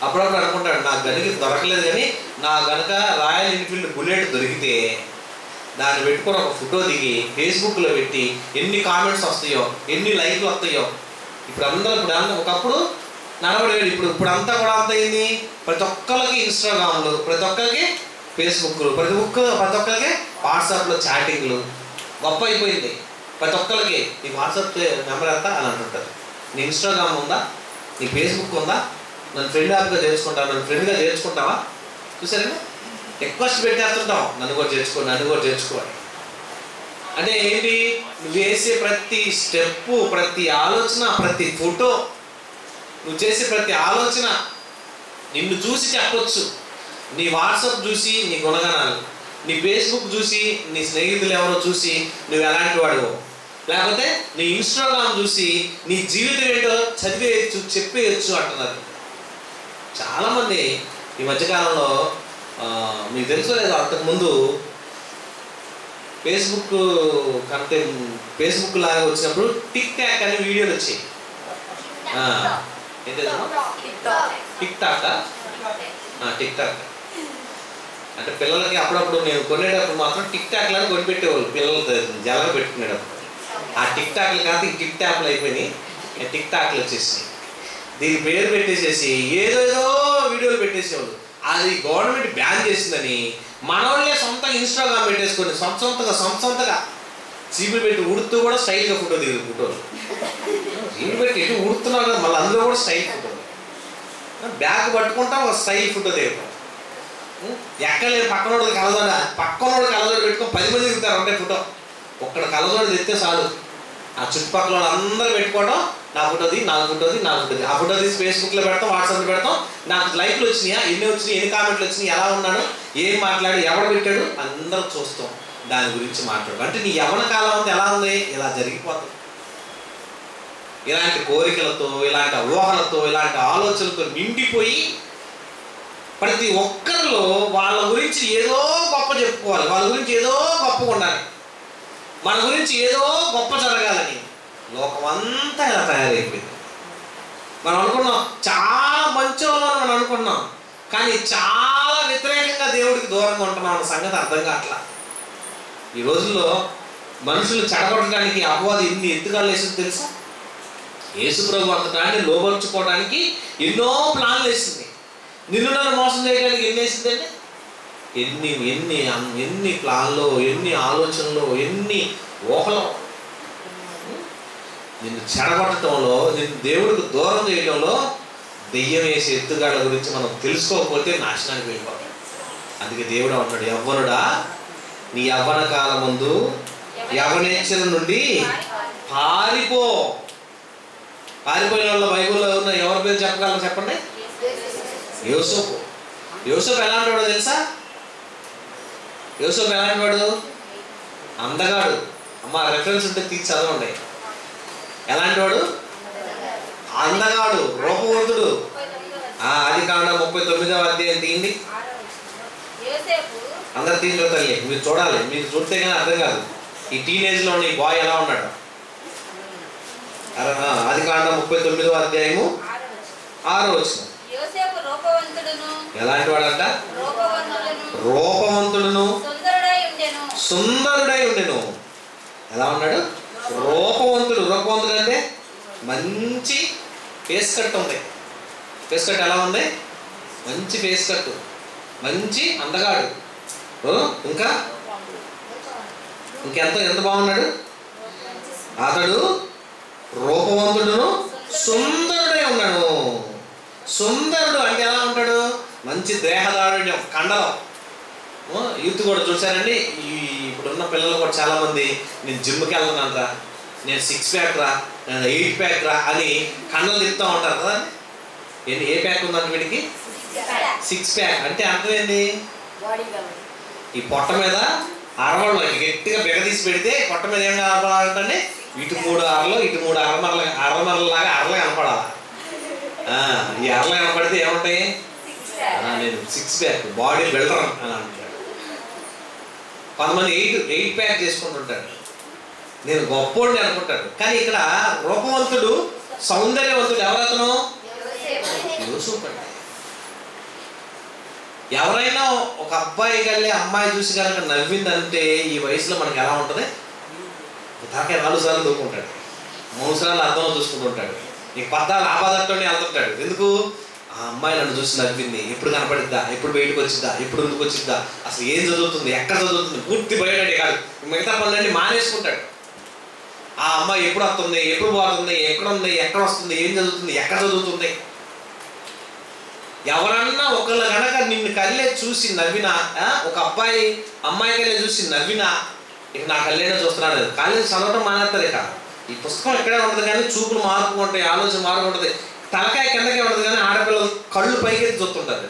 అప్పుడప్పుడు అనుకుంటాడు, నాకు గనికి దొరకలేదు, కానీ నా గనక రాయల్ ఎన్ఫీల్డ్ బుల్లెట్ దొరికితే దాన్ని పెట్టుకొని ఒక ఫోటో దిగి ఫేస్బుక్లో పెట్టి ఎన్ని కామెంట్స్ వస్తాయో, ఎన్ని లైక్లు వస్తాయో. ఇప్పుడు ఒకప్పుడు నడవడేది, ఇప్పుడు అంతా కూడా అంత అయింది. ప్రతి ఒక్కరికి ఇన్స్టాగ్రామ్లు, ప్రతి ఒక్కరికి ఫేస్బుక్లు, ప్రతి ఒక్కరికి వాట్సాప్లో చాటింగ్లు గొప్ప అయిపోయింది. ప్రతి ఒక్కరికి నీ వాట్సాప్ నెంబర్ ఎంత అని అంటుంటారు. నీ ఇన్స్టాగ్రామ్ ఉందా? నీ ఫేస్బుక్ ఉందా? నన్ను ఫ్రెండ్ యాప్గా చేర్చుకుంటావా? నన్ను ఫ్రెండ్గా చేర్చుకుంటావా? చూసారండి, రిక్వెస్ట్ పెట్టేస్తుంటాం, నన్ను కూడా చేర్చుకోవాలి. అంటే ఏంటి? నువ్వు వేసే ప్రతి స్టెప్పు, ప్రతి ఆలోచన, ప్రతి ఫోటో, నువ్వు చేసే ప్రతి ఆలోచన నిన్ను చూసి చెప్పొచ్చు. నీ వాట్సాప్ చూసి నీ గుణగణాలు, నీ ఫేస్బుక్ చూసి నీ స్నేహితులు ఎవరో చూసి నువ్వు ఎలాంటి వాడు, లేకపోతే నీ ఇన్స్టాగ్రామ్ చూసి నీ జీవితం ఏంటో చదివేయచ్చు, చెప్పేయచ్చు అంటున్నారు. చాలామంది ఈ మధ్యకాలంలో మీకు తెలుసో లేదో, అంతకుముందు ఫేస్బుక్ లాగా వచ్చినప్పుడు టిక్ టాక్ అనే వీడియోలు వచ్చాయి. టిక్ టాక్ అంటే పిల్లలకి అప్పుడప్పుడు నేను కొనేటప్పుడు మాత్రం టిక్ టాక్ లాగా కొనిపెట్టేవాళ్ళు పిల్లలతో జలగ పెట్టుకునేటప్పుడు. ఆ టిక్ టాక్లు కాదు, టిక్ టాక్లు అయిపోయినాయి, టిక్ టాక్లు వచ్చేసినాయి. దీని పేరు పెట్టేసేసి ఏదేదో వీడియోలు పెట్టేసేవాళ్ళు. అది గవర్నమెంట్ బ్యాన్ చేసిందని మనోళ్ళే సొంతంగా ఇన్స్టాగ్రామ్ పెట్టేసుకొని సొంతగా చీపులు పెట్టి ఉడుతూ కూడా స్టైల్గా ఫోటో దిగుతుంది. ఫోటోలు చీపులు పెట్టి ఎటు ఉడుతున్నావు కదా, మళ్ళీ అందులో కూడా స్టైల్ ఫోటోలు. బ్యాగ్ పట్టుకుంటాం, ఒక స్టైల్ ఫోటో దిగుతాం. ఎక్కడ లేదు పక్కనోడికి కలజోడు పెట్టుకొని 10 మంది దిగుతారు. అంటే ఫోటో ఒక్కడ కలజోడు తెస్తే చాలు, ఆ చుట్టుపక్కల అందరూ పెట్టుకోవడం, నా ఫోటోది, నాకు ఫోటోది, నాకు ఫోటోది. ఆ ఫోటో తీసి ఫేస్బుక్లో పెడతాం, వాట్సాప్లో పెడతాం. నాకు లైక్లు వచ్చినాయా, ఎన్ని వచ్చినాయి, ఎన్ని కామెంట్లు వచ్చినాయి, ఎలా ఉన్నాడు, ఏం మాట్లాడు, ఎవడు పెట్టాడు, అందరూ చూస్తాం. దాని గురించి మాట్లాడు. అంటే నీ యవ్వన కాలం అంతా ఎలా ఉంది? ఇలా జరిగిపోతుంది. ఇలాంటి కోరికలతో, ఇలాంటి ఊహలతో, ఇలాంటి ఆలోచనలతో నిండిపోయి ప్రతి ఒక్కరిలో వాళ్ళ గురించి ఏదో గొప్ప చెప్పుకోవాలి, వాళ్ళ గురించి ఏదో గొప్పగా ఉండాలి, మన గురించి ఏదో గొప్ప జరగాలని లోకం అంతా ఇలా తయారైపోయింది. మనం అనుకున్నాం చాలా మంచోళ్ళు అని మనం అనుకున్నాం, కానీ చాలా వ్యతిరేకంగా దేవుడికి దూరంగా ఉంటున్నాం అన్న సంగతి అర్థం కావట్లా. ఈ రోజుల్లో మనుషులు చెడగొట్టడానికి అపవాది ఎన్ని ఎత్తుగాలు వేసింది తెలుసా? యేసుప్రభు అంతటాన్ని లోబర్చుకోవడానికి ఎన్నో ప్లాన్లు వేసింది. నిన్ను నన్ను మోసం చేయడానికి ఎన్ని వేసిందంటే ఎన్ని ఎన్ని ఎన్ని ప్లాన్లు, ఎన్ని ఆలోచనలు, ఎన్ని ఊహలు. నిన్ను చెడగొట్టడంలో, నిన్ను దేవుడికి దూరం చేయడంలో దెయ్యం వేసే ఎత్తుగాళ్ళ గురించి మనం తెలుసుకోకపోతే నాశనానికి వెళ్ళిపోతాం. అందుకే దేవుడు అంటాడు, యవ్వనుడా నీ యవ్వన కాలం ముందు యవ్వనేచ్ఛల నుండి పారిపో. పారిపోయిన వాళ్ళ బైబిల్లో ఉన్న ఎవరి పేరు చెప్పగలరు చెప్పండి? యోసేపు. యోసేపు ఎలాంటి వాడు తెలుసా? యోసేపు ఎలాంటి వాడు? అందగాడు. అమ్మ రెఫరెన్స్ ఉంటే తీసి చదవండి. ఎలాంటి వాడు? అందగాడు, రూపవంతుడు. ఆదికాండం 39వ అధ్యాయం తీయండి. అందరు తీసిన తల్లి మీరు చూడాలి, మీరు చూస్తే కానీ అర్థం కాదు ఈ టీనేజ్లో ఈ బాయ్ ఎలా ఉన్నాడు. ఆదికాండం 39వ అధ్యాయము 6వ వచనం. ఎలాంటి వాడంట? రూపవంతుడును సుందరుడై ఉండెను. ఎలా ఉన్నాడు? రూపవంతుడు. రూపవంతుడు అంటే మంచి ఫేస్ కట్ ఉంది. ఫేస్ కట్ ఎలా ఉంది? మంచి ఫేస్ కట్, మంచి అందగాడు. ఇంకా ఎంత బాగున్నాడు? అతడు రూపవంతుడును సుందరుడై ఉన్నాడు. సుందరుడు అంటే ఎలా ఉంటాడు? మంచి దేహదారుణ్యం, కండలం. యూత్ కూడా చూసారండి, ఇప్పుడున్న పిల్లలు కూడా చాలామంది నేను జిమ్కి వెళ్తున్నాను, నేను 6 ప్యాక్ రా, నేను 8 ప్యాక్ రా అని కండలు తిప్పుతూ ఉంటారు కదా. ఏ ప్యాక్ ఉందంటే వీడికి 6 ప్యాక్ అంటే అర్థం ఏంటి? ఈ పొట్ట మీద అరవళ్ళు గట్టిగా బిగదీసి పెడితే పొట్ట మీద ఏం కనపడాలంటే ఇటు 3 అరలు, ఇటు 3 అరమరలాగా అరలు కనపడాలి. ఈ అరలు కనపడితే ఏముంటాయి? నేను 6 ప్యాక్ బాడీ బిల్డర్ అని అంటాడు. కొంతమంది 8 ప్యాక్ చేసుకుంటుంటాడు, నేను గొప్పోడిని అనుకుంటాడు. కానీ ఇక్కడ రూపవంతుడు, సౌందర్యవంతుడు ఎవరతను? యోసేపు అండి. ఎవరైనా ఒక అబ్బాయి వెళ్ళి అమ్మాయి చూసి కనుక నవ్విందంటే ఈ వయసులో మనకి ఎలా ఉంటుంది? దాకా 4 సార్లు దూకుంటాడు, 3 సార్లు అర్థంలో చూసుకుంటుంటాడు, నీకు 14 ఆపాదట్టోనే వెళ్తుంటాడు. ఎందుకు? ఆ అమ్మాయి నన్ను చూసి నవ్వింది, ఎప్పుడు కనపడిద్దా, ఎప్పుడు బయటకు వచ్చిద్దా, ఎప్పుడు ముందుకు వచ్చిద్దా, అసలు ఏం చదువుతుంది, ఎక్కడ చదువుతుంది, పూర్తి బయటడే కాదు మిగతా పనులన్నీ మానేసుకుంటాడు. ఆ అమ్మాయి ఎప్పుడు వస్తుంది, ఎప్పుడు పోతుంది, ఎక్కడ ఉంది, ఎక్కడ వస్తుంది, ఏం చదువుతుంది, ఎక్కడ చదువుతుంది. ఎవరన్నా ఒకళ్ళు కనుక నిన్ను కళ్ళే చూసి నవ్వినా, ఒక అబ్బాయి అమ్మాయి కళ్ళే చూసి నవ్వినా, ఇక నా కళ్ళేనే చూస్తున్నాడు, కాలేజీ చదవటం మానేస్తారు. ఇక ఈ పుస్తకం ఎక్కడే ఉంటుంది కానీ చూపులు మార్పు ఉంటాయి, ఆలోచన మార్పు ఉంటుంది, తలకాయ కిందకే ఉంటుంది. కానీ ఆడపిల్లలు కళ్ళు పైకి చూస్తుంటారు.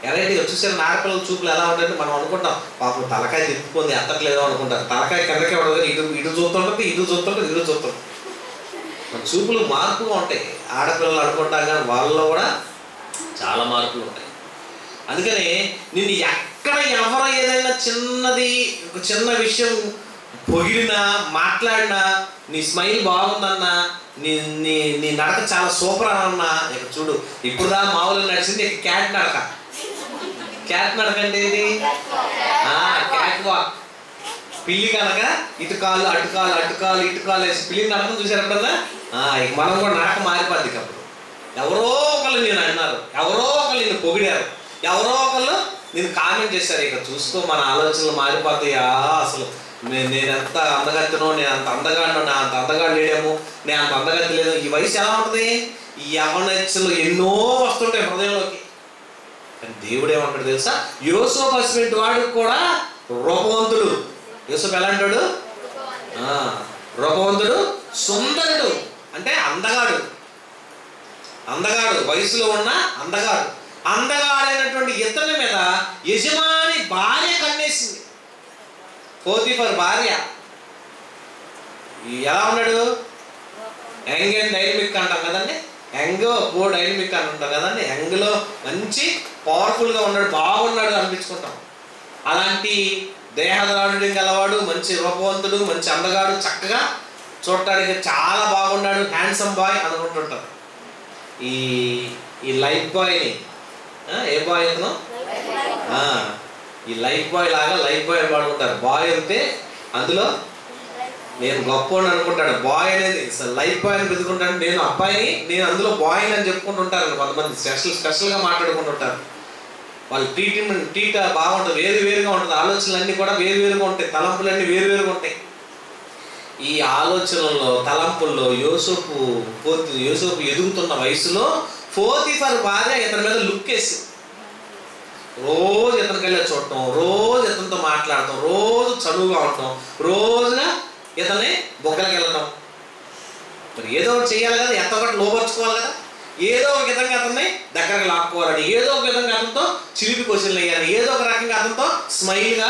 ఎలాంటిగా చూసారు ఆడపిల్లల చూపులు ఎలా ఉంటాయంటే మనం అనుకుంటాం పాపం తలకాయ తిప్పుకుంది ఎత్తట్లేదో అనుకుంటారు. తలకాయ కిందకే ఉంటుంది కానీ ఇటు చూస్తుంటుంది, ఇటు చూస్తుంటుంది, ఇటు చూస్తుంటుంది. మన చూపులు మార్పుగా ఉంటాయి. ఆడపిల్లలు అనుకుంటాం కానీ వాళ్ళలో కూడా చాలా మార్పులు ఉంటాయి. అందుకని నిన్ను ఎక్కడ ఎవరు ఏదైనా చిన్నది, ఒక చిన్న విషయం పొగిడినా, మాట్లాడినా, నీ స్మైల్ బాగుందన్నా, నీ నీ నీ నడక చాలా సూపర్ అన్నా, ఇక చూడు ఇప్పుడు దా మామూలుగా నడిచింది ఇక క్యాట్ నడక. క్యాట్ నడక అంటే ఏంటి? Cat walk. పిల్లి కనుక ఇటు కాలు అటు కాలు, అటు కాలు ఇటు కాలు వేసి పిల్లి నడకం చూసారు కదా. ఇక మనం కూడా నడక మారిపోద్ది. అప్పుడు ఎవరో ఒకళ్ళు నేను అన్నారు, ఎవరో ఒకళ్ళు నేను పొగిడారు, ఎవరో ఒకళ్ళు నేను కామెంట్ చేశారు. ఇక చూసుకో మన ఆలోచనలు మారిపోతాయా. అసలు నేను ఎంత అందగత్తెనో, నేను అంత అందగాడో, నా అంత అందగాడు లేడేమో, నేను అంత అందగత్తె లేదు. ఈ వయసు ఎలా ఉంటుంది? ఈ యవ్వనెచ్చలు ఎన్నో వస్తుంటాయి హృదయంలోకి. కానీ దేవుడు ఏమంటాడు తెలుసా? యోసేపు అటువంటి వాడు కూడా రూపవంతుడు. యోసేపు ఎలాంటి వాడు? రూపవంతుడు, సుందరుడు అంటే అందగాడు. అందగాడు, వయసులో ఉన్న అందగాడు. అందగాడైనటువంటి ఇతని మీద యజమాని భార్య కన్నేసింది. పోతీఫర్ భార్య. ఎలా ఉన్నాడు? యంగ్ అండ్ డైనమిక్ అంటాం కదండి. యంగ్ పో డైనమిక్ అని ఉంటాం కదండి. యంగ్లో మంచి పవర్ఫుల్గా ఉన్నాడు, బాగున్నాడు అనిపించుకుంటాం. అలాంటి దేహదారుడి గలవాడు, మంచి రూపవంతుడు, మంచి అందగాడు, చక్కగా చూడటానికి చాలా బాగున్నాడు, హ్యాండ్సమ్ బాయ్ అనుకుంటుంటారు. ఈ లైఫ్ బాయ్ని, ఏ బాయ్ అతను? ఈ లైఫ్ బాయ్ లాగా లైఫ్ బాయ్ వాడుకుంటారు. బాయ్ అంటే అందులో నేను గొప్ప అనుకుంటాడు. బాయ్ అనేది లైఫ్ బాయ్ అని పెట్టుకుంటాడు. నేను అబ్బాయిని, నేను అందులో బాయ్ని అని చెప్పుకుంటుంటారు. కొంతమంది స్పెషల్గా మాట్లాడుకుంటుంటారు. వాళ్ళు ట్రీట్ బాగుంటుంది, వేరుగా ఉంటుంది. ఆలోచనలన్నీ కూడా వేరుగా ఉంటాయి, తలంపులన్నీ వేరుగా ఉంటాయి. ఈ ఆలోచనల్లో, తలంపుల్లో యోసేపు ఎదుగుతున్న వయసులో పోతీఫర్ భార్య ఇతని మీద లుక్ వేసి రోజు ఇతనికెళ్ళి చూడటం, రోజు ఇతనితో మాట్లాడటం, రోజు చదువుగా ఉండటం, రోజుగా ఇతన్ని బొక్కలకి వెళ్ళటం. మరి ఏదో ఒకటి చేయాలి కదా, ఎంత ఒకటి లోపరుచుకోవాలి కదా, ఏదో ఒక విధంగా అతన్ని దగ్గరకు లాక్కోవాలని, ఏదో ఒక విధంగా అతనితో చిలిపి క్వశ్చన్లు వేయాలి, ఏదో ఒక రకంగా అతనితో స్మైల్గా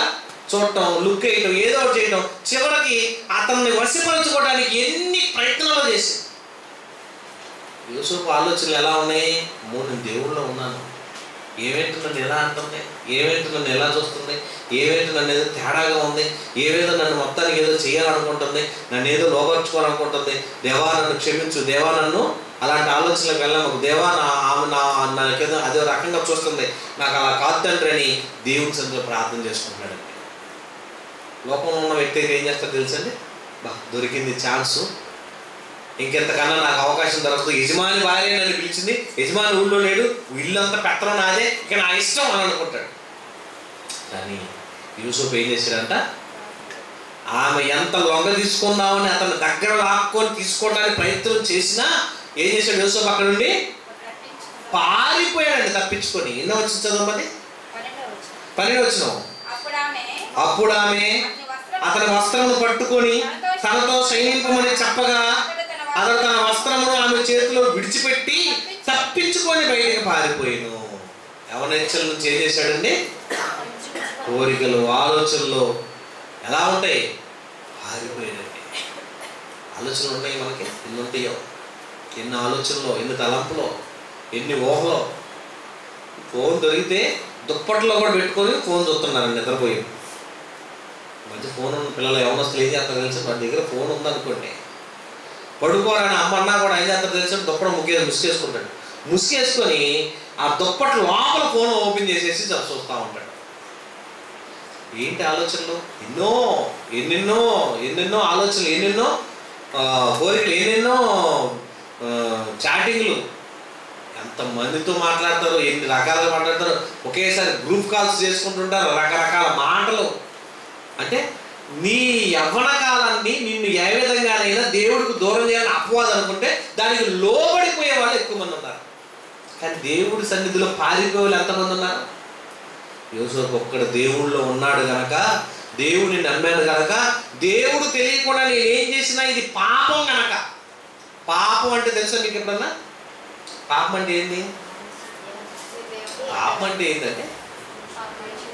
చూడటం, లుక్ వేయటం, ఏదో ఒకటి చేయటం. చివరికి అతన్ని వశపరచుకోవడానికి ఎన్ని ప్రయత్నాలు చేసి. యోసేపు ఆలోచనలు ఎలా ఉన్నాయి? నేను దేవుళ్ళో ఉన్నాను, ఏమేంటి నన్ను ఎలా అంటుంది, ఏమేంటి నన్ను ఎలా చూస్తుంది, ఏమేంటి నన్ను ఏదో తేడాగా ఉంది, ఏవేదో నన్ను మొత్తానికి ఏదో చేయాలనుకుంటుంది, నన్ను ఏదో లోపరుచుకోవాలనుకుంటుంది. దేవా నన్ను క్షమించు, దేవా నన్ను అలాంటి ఆలోచనలకు వెళ్ళాము, దేవా నాకేదో అదే రకంగా చూస్తుంది, నాకు అలా కాదు తండ్రి అని దేవుని సన్నిధిలో ప్రార్థన చేసుకుంటున్నాడు. లోకంలో ఉన్న వ్యక్తి అయితే ఏం చేస్తారో తెలుసండి, దొరికింది ఛాన్సు, ఇంకెంతకన్నా నాకు అవకాశం దొరకదు, యజమాని భార్య నన్ను పిలిచింది, యజమాని ఊళ్ళో లేడు, ఇల్లంతా పెత్తనం నాదే, ఇక నా ఇష్టం అని అనుకుంటాడు. కానీ యూసుఫ్ ఏం చేశాడంట, ఆమె ఎంత లొంగ తీసుకుందామని అతను దగ్గర లాక్కొని తీసుకోవడానికి ప్రయత్నం చేసినా ఏం చేశాడు యూసుఫ్? అక్కడ నుండి పారిపోయాడండి, తప్పించుకొని. ఎన్నో వచ్చింది చదవమని? 12వ వచనం. అప్పుడు ఆమె అతని వస్త్రమును పట్టుకొని తనతో శయనింపమని చెప్పగా అతడు తన వస్త్రమును ఆమె చేతిలో విడిచిపెట్టి తప్పించుకొని బయటకు పారిపోయాను. యవనెచ్చల నుంచి ఏం చేశాడండి? కోరికలు, ఆలోచనలు ఎలా ఉంటాయి? పారిపోయాడండి. ఆలోచనలు ఉంటాయి మనకి, ఎన్ని ఉంటాయో, ఎన్ని ఆలోచనలో, ఎన్ని తలంపులో, ఎన్ని ఊహలో. ఫోన్ దొరికితే దుప్పట్లో కూడా పెట్టుకొని ఫోన్ చూస్తున్నారండి నిద్రపోయి. మంచి ఫోన్ ఉన్న పిల్లలు యవనస్తులు ఏం చేస్తారు తెలుసు? వాడి దగ్గర ఫోన్ ఉందనుకోండి, పడుకోరని అమ్మ అన్నా కూడా ఏం చేస్తారు తెలుసు? దుప్పట ముసుకేసుకుంటాడు. ముసుకేసుకొని ఆ దుప్పట లోపల ఫోన్ ఓపెన్ చేసేసి చూస్తూ ఉంటాడు. ఏంటి ఆలోచనలు? ఎన్నెన్నో ఆలోచనలు, ఎన్నెన్నో కోరికలు, ఎన్నెన్నో చాటింగ్లు. ఎంతమందితో మాట్లాడతారు, ఎన్ని రకాలుగా మాట్లాడతారు, ఒకేసారి గ్రూప్ కాల్స్ చేసుకుంటుంటారు, రకరకాల మాటలు. అంటే నీ యవ్వన కాలాన్ని నిన్ను ఏ విధంగానైనా దేవుడికి దూరం చేయాలని అపవాదం అనుకుంటే దానికి లోబడిపోయే వాళ్ళు ఎక్కువ మంది ఉన్నారు. కానీ దేవుడి సన్నిధిలో పారిపోయే వాళ్ళు ఎంతమంది ఉన్నారు? యోసేపు ఒక్కడు దేవుళ్ళో ఉన్నాడు గనక, దేవుడిని నమ్మాను గనక, దేవుడు తెలియకుండా నేను ఏం చేసినా ఇది పాపం గనక. పాపం అంటే తెలుసా మీకు ఎప్పుడన్నా? పాపం అంటే ఏంటి? పాపం అంటే ఏంటంటే,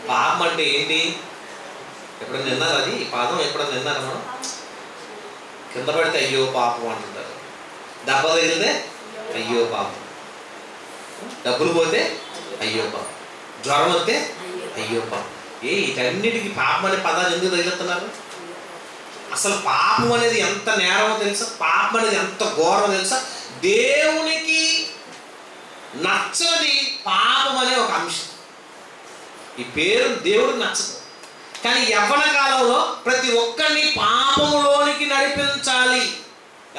పాపం అంటే ఏంటి? ఎప్పుడన్నా విన్నారు అది? ఈ పాదం ఎప్పుడన్నా విన్నారా మనం? కింద పడితే అయ్యో పాపం అంటుంటారు, దెబ్బ తగిలితే అయ్యో పాపం, డబ్బులు పోతే అయ్యో పాపం, జ్వరం వస్తే అయ్యో పాపం. వీటన్నిటికీ పాపం అనే పదాలు ఎందుకు తగిలిస్తున్నారు? అసలు పాపం అనేది ఎంత నేరమో తెలుసా? పాపం అనేది ఎంత ఘోరమో తెలుసా? దేవునికి నచ్చది పాపం అనే ఒక అంశం. ఈ పేరు దేవుడికి నచ్చదు. కానీ యవ్వన కాలంలో ప్రతి ఒక్కరిని పాపములోనికి నడిపించాలి.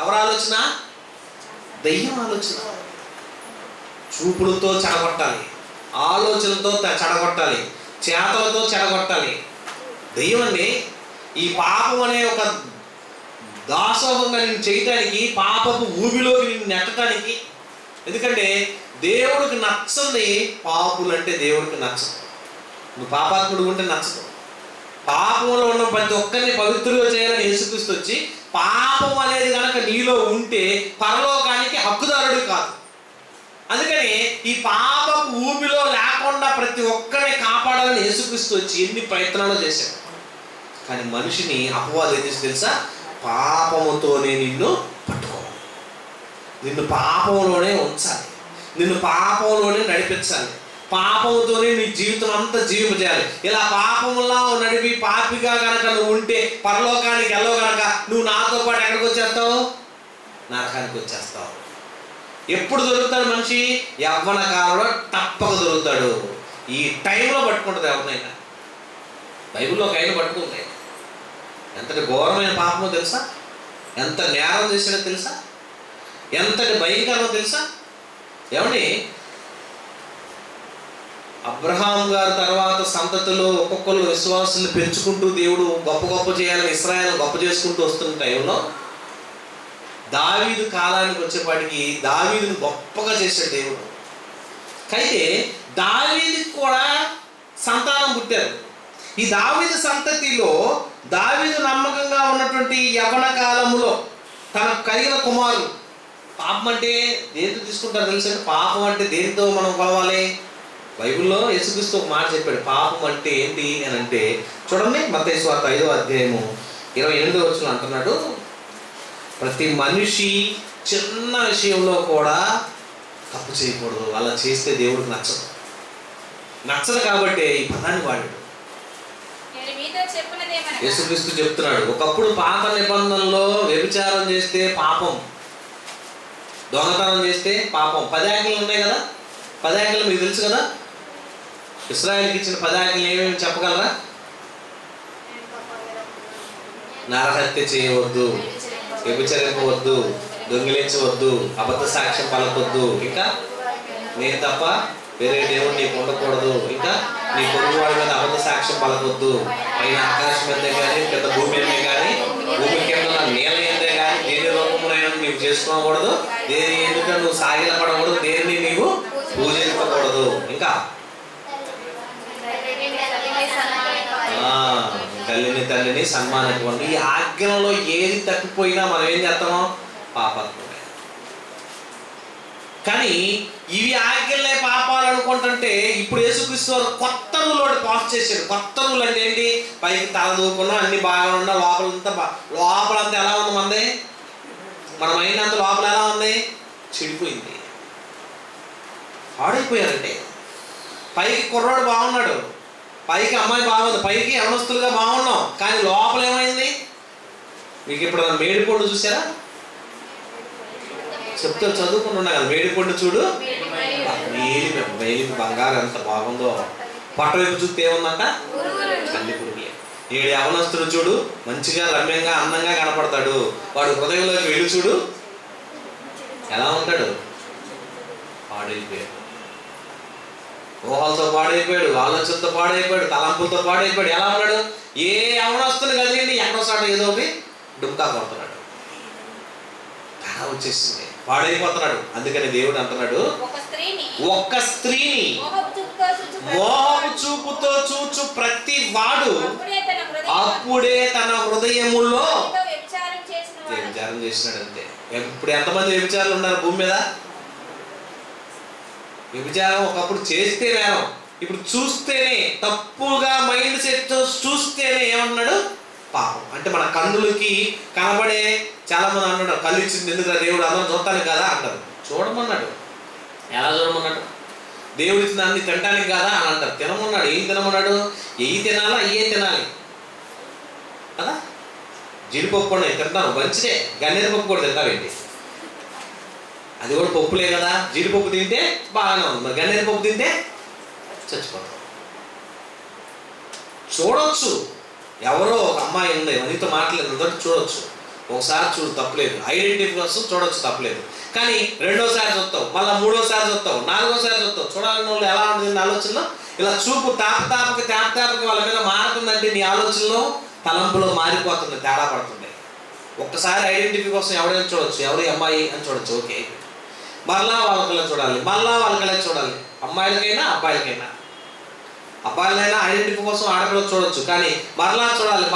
ఎవరు ఆలోచన? దయ్యం ఆలోచన. చూపులతో చెడగొట్టాలి, ఆలోచనలతో చెడగొట్టాలి, చేతలతో చెడగొట్టాలి. దయ్యం అండి. ఈ పాపం అనే ఒక దాసోహంగా నిన్ను చేయటానికి, పాపపు ఊబిలోకి నిన్ను నెట్టడానికి. ఎందుకంటే దేవుడికి నచ్చంది పాపులంటే దేవుడికి నచ్చదు. నువ్వు పాపాత్ముడు ఉంటే నచ్చదు. పాపంలో ఉన్న ప్రతి ఒక్కరిని పవిత్రులుగా చేయాలని యేసుక్రీస్తు వచ్చి పాపం అనేది కనుక నీలో ఉంటే పరలోకానికి హక్కుదారుడు కాదు. అందుకని ఈ పాపపు ఊపిలో లేకుండా ప్రతి ఒక్కరిని కాపాడాలని యేసుక్రీస్తు వచ్చి ఎన్ని ప్రయత్నాలు చేశాడు. కానీ మనిషిని అపవాదం ఏం చేసి తెలుసా? పాపముతోనే నిన్ను పట్టుకోవాలి, నిన్ను పాపంలోనే ఉంచాలి, నిన్ను పాపంలోనే నడిపించాలి, పాపంతోనే నీ జీవితం అంతా జీవింపజేయాలి. ఇలా పాపంలా నడిపి పాపిగా కనుక నువ్వు ఉంటే పరలోకానికి వెళ్ళవు కనుక నువ్వు నాతో పాటు ఎక్కడికి వచ్చేస్తావు? నరకానికి వచ్చేస్తావు. ఎప్పుడు దొరుకుతాడు మనిషి? యవ్వన కాలంలో తప్పక దొరుకుతాడు. ఈ టైంలో పట్టుకుంటుంది ఎవరినైనా. బైబిల్లో ఒక ఆయన పట్టుకుంది. ఎంతటి ఘోరమైన పాపమో తెలుసా? ఎంత నేరం చేసాడో తెలుసా? ఎంతటి భయంకరమో తెలుసా? ఏమండి, అబ్రహాం గారి తర్వాత సంతతిలో ఒక్కొక్కరు విశ్వాసులు పెంచుకుంటూ దేవుడు గొప్ప గొప్ప చేయాలని ఇశ్రాయేలు గొప్ప చేసుకుంటూ వస్తున్న టైంలో దావీదు కాలానికి వచ్చేపాటికి దావీదును గొప్పగా చేశాడు దేవుడు. అయితే దావీదుకి కూడా సంతానం పుట్టారు. ఈ దావీదు సంతతిలో దావీదు నమ్మకంగా ఉన్నటువంటి యవ్వన కాలములో తనకు కలిగిన కుమారులు. పాపం అంటే దేంతో తీసుకుంటారు తెలుసా? పాపం అంటే దేంతో మనం కొలవాలి? బైబిల్లో యేసుక్రీస్తు ఒక మాట చెప్పాడు. పాపం అంటే ఏంటి అని అంటే చూడండి, మత్తయి సువార్త 5వ అధ్యాయము 28వ వచనం అంటున్నాడు, ప్రతి మనిషి చిన్న విషయంలో కూడా తప్పు చేయకూడదు. అలా చేస్తే దేవుడికి నచ్చదు కాబట్టి ఈ పదాన్ని వాడాడు. యేసుక్రీస్తు చెప్తున్నాడు, ఒకప్పుడు పాత నిబంధనలో వ్యభిచారం చేస్తే పాపం, దొంగతనం చేస్తే పాపం. 10 ఆజ్ఞలు ఉన్నాయి కదా. 10 ఆజ్ఞలు మీకు తెలుసు కదా. ఇశ్రాయేలుకి ఇచ్చిన 10 ఆజ్ఞలు ఏమేమి చెప్పగలరా? నరహత్య చేయవద్దు, వ్యభిచరించవద్దు, దొంగిలించవద్దు, అబద్ధ సాక్ష్యం పలకొద్దు, ఇంకా నేను తప్ప వేరే దేవుడు నీకు ఉండకూడదు, ఇంకా నీ పొరుగువాడి మీద అబద్ధ సాక్ష్యం పలకొద్దు, పైన ఆకాశం మీదే కానీ పెద్ద భూమి మీద కానీ భూమి కింద నేల ఏందే కానీ దేని రూపమునైనా నీవు చేసుకోకూడదు, దేని ఎందుకు నువ్వు సాగిలపడకూడదు, దేనిని నీవు పూజించకూడదు, ఇంకా తల్లిని సన్మానించుకోండి. ఈ ఆజ్ఞలో ఏది తప్పిపోయినా మనం ఏం చేస్తామో పాపాత్మే. కానీ ఇవి ఆజ్ఞలే పాపాలు అనుకుంటుంటే ఇప్పుడు యేసుక్రీస్తు వారు కొత్త రూల్ ఒకటి పాస్ చేశాడు. కొత్త రూల్ అంటే ఏంటి? పైకి తల దూకున్నా అన్ని బాగా ఉన్నా లోపలంతా ఎలా ఉంది? మంది మన మైండ్ అంతా లోపల ఎలా ఉంది? చెడిపోయింది, పాడైపోయారంటే. పైకి కుర్రాడు బాగున్నాడు, పైకి అమ్మాయి బాగుంది, పైకి యవనస్తులుగా బాగున్నాం, కానీ లోపల ఏమైంది? మీకు ఇప్పుడు మేడిపండు చూసారా? చెప్తే చదువుకుని ఉన్నా కదా, మేడిపండు చూడు మేలి బంగారం ఎంత బాగుందో, పట్ట వైపు చూస్తే ఏముందంట? తల్లి పురుగులే. 7 యవనస్తులు చూడు మంచిగా రమ్యంగా అందంగా కనపడతాడు, వాడు హృదయంలోకి వెళ్ళి చూడు ఎలా ఉంటాడు? పాడైపోయాడు, ఊహలతో పాడైపోయాడు, ఆలోచనతో పాడైపోయాడు, తలంపులతో పాడైపోయాడు. ఎలా ఉన్నాడు? ఏ యవనస్తుని కదిలింది ఎక్కడో చాట ఏదో ఒకటి డుమ్కా కొడుతున్నాడు, తేడా వచ్చేసింది, పాడైపోతున్నాడు. అందుకని దేవుడు అంటున్నాడు, ఒక్క స్త్రీని మోహపు చూపుతో చూచు ప్రతి వాడు అప్పుడే తన హృదయములో వ్యభిచారం చేసినాడు. అంతే. ఇప్పుడు ఎంతమంది వ్యభిచారులు ఉన్నారు భూమి మీద? వ్యభిచారం ఒకప్పుడు చేస్తే నేరం, ఇప్పుడు చూస్తేనే తప్పుగా మైండ్ సెట్ చూస్తేనే ఏమన్నాడు? పాపం. అంటే మన కన్నులకి కనబడే చాలా మంది అంటున్నారు, కళ్ళు ఇచ్చింది ఎందుకు దేవుడు అందరం చూడటానికి కదా అంటారు. చూడమన్నాడు. ఎలా చూడమన్నాడు? దేవుడు ఇచ్చిన అన్ని తినడానికి కదా అని అంటారు. తినమన్నాడు. ఏం తినమన్నాడు? ఏవి తినాలా అయ్యే తినాలి కదా. జీడిపప్పు కూడా తింటాను మంచిదే, గన్నేరు పప్పు కూడా తింటావేంటి? అది కూడా పప్పులే కదా. జీడిపప్పు తింటే బాగానే ఉంది, మరి గన్నేరు పప్పు తింటే చచ్చిపోతాం. చూడవచ్చు, ఎవరో ఒక అమ్మాయి ఉంది మనతో మాట్లాడేది చూడొచ్చు, ఒకసారి చూడు తప్పలేదు, ఐడెంటిటీ కోసం చూడొచ్చు తప్పలేదు. కానీ రెండోసారి చూస్తావు, మళ్ళీ మూడోసారి చూస్తావు, నాలుగోసారి చూస్తావు. చూడాలని వాళ్ళు ఎలా ఉంటుంది ఆలోచనలో? ఇలా చూపు తాపతాపకి వాళ్ళ మీద మారుతుందంటే నీ ఆలోచనలో తలంపులో మారిపోతుంది, తేడా పడుతుంది. ఒక్కసారి ఐడెంటిటీ కోసం ఎవరైనా చూడొచ్చు, ఎవరి అమ్మాయి అని చూడొచ్చు, ఓకే. మళ్ళా వాళ్ళకల్లా చూడాలి, మళ్ళా వాళ్ళకల్లా చూడాలి, అమ్మాయిలకైనా అబ్బాయిలకైనా. అబ్బాయిలైనా ఐడెంటిటీ కోసం ఆడపిల్ల చూడొచ్చు, కానీ మరలా చూడాలని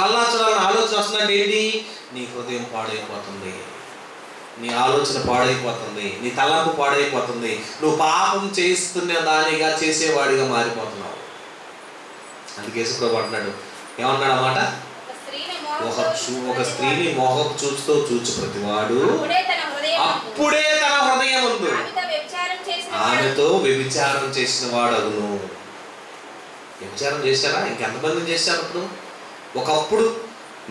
ఆలోచన వస్తుందంటే ఏంటి? నీ హృదయం పాడైపోతుంది, నీ ఆలోచన పాడైపోతుంది, నీ తలంపు పాడైపోతుంది, నువ్వు పాపం చేస్తున్న దానిగా చేసేవాడిగా మారిపోతున్నావు. అందుకే యేసుప్రభువు అంటున్నాడు, ఏమన్నాడు అన్నమాట? ఒక స్త్రీని మోహపు చూస్తూ చూచు ప్రతివాడు అప్పుడే తన హృదయం ఉంది ఆమెతో వ్యభిచారం చేసిన వాడు అగును. వ్యభిచారం చేశారా? ఇంకెంతమంది చేశారు? అప్పుడు ఒకప్పుడు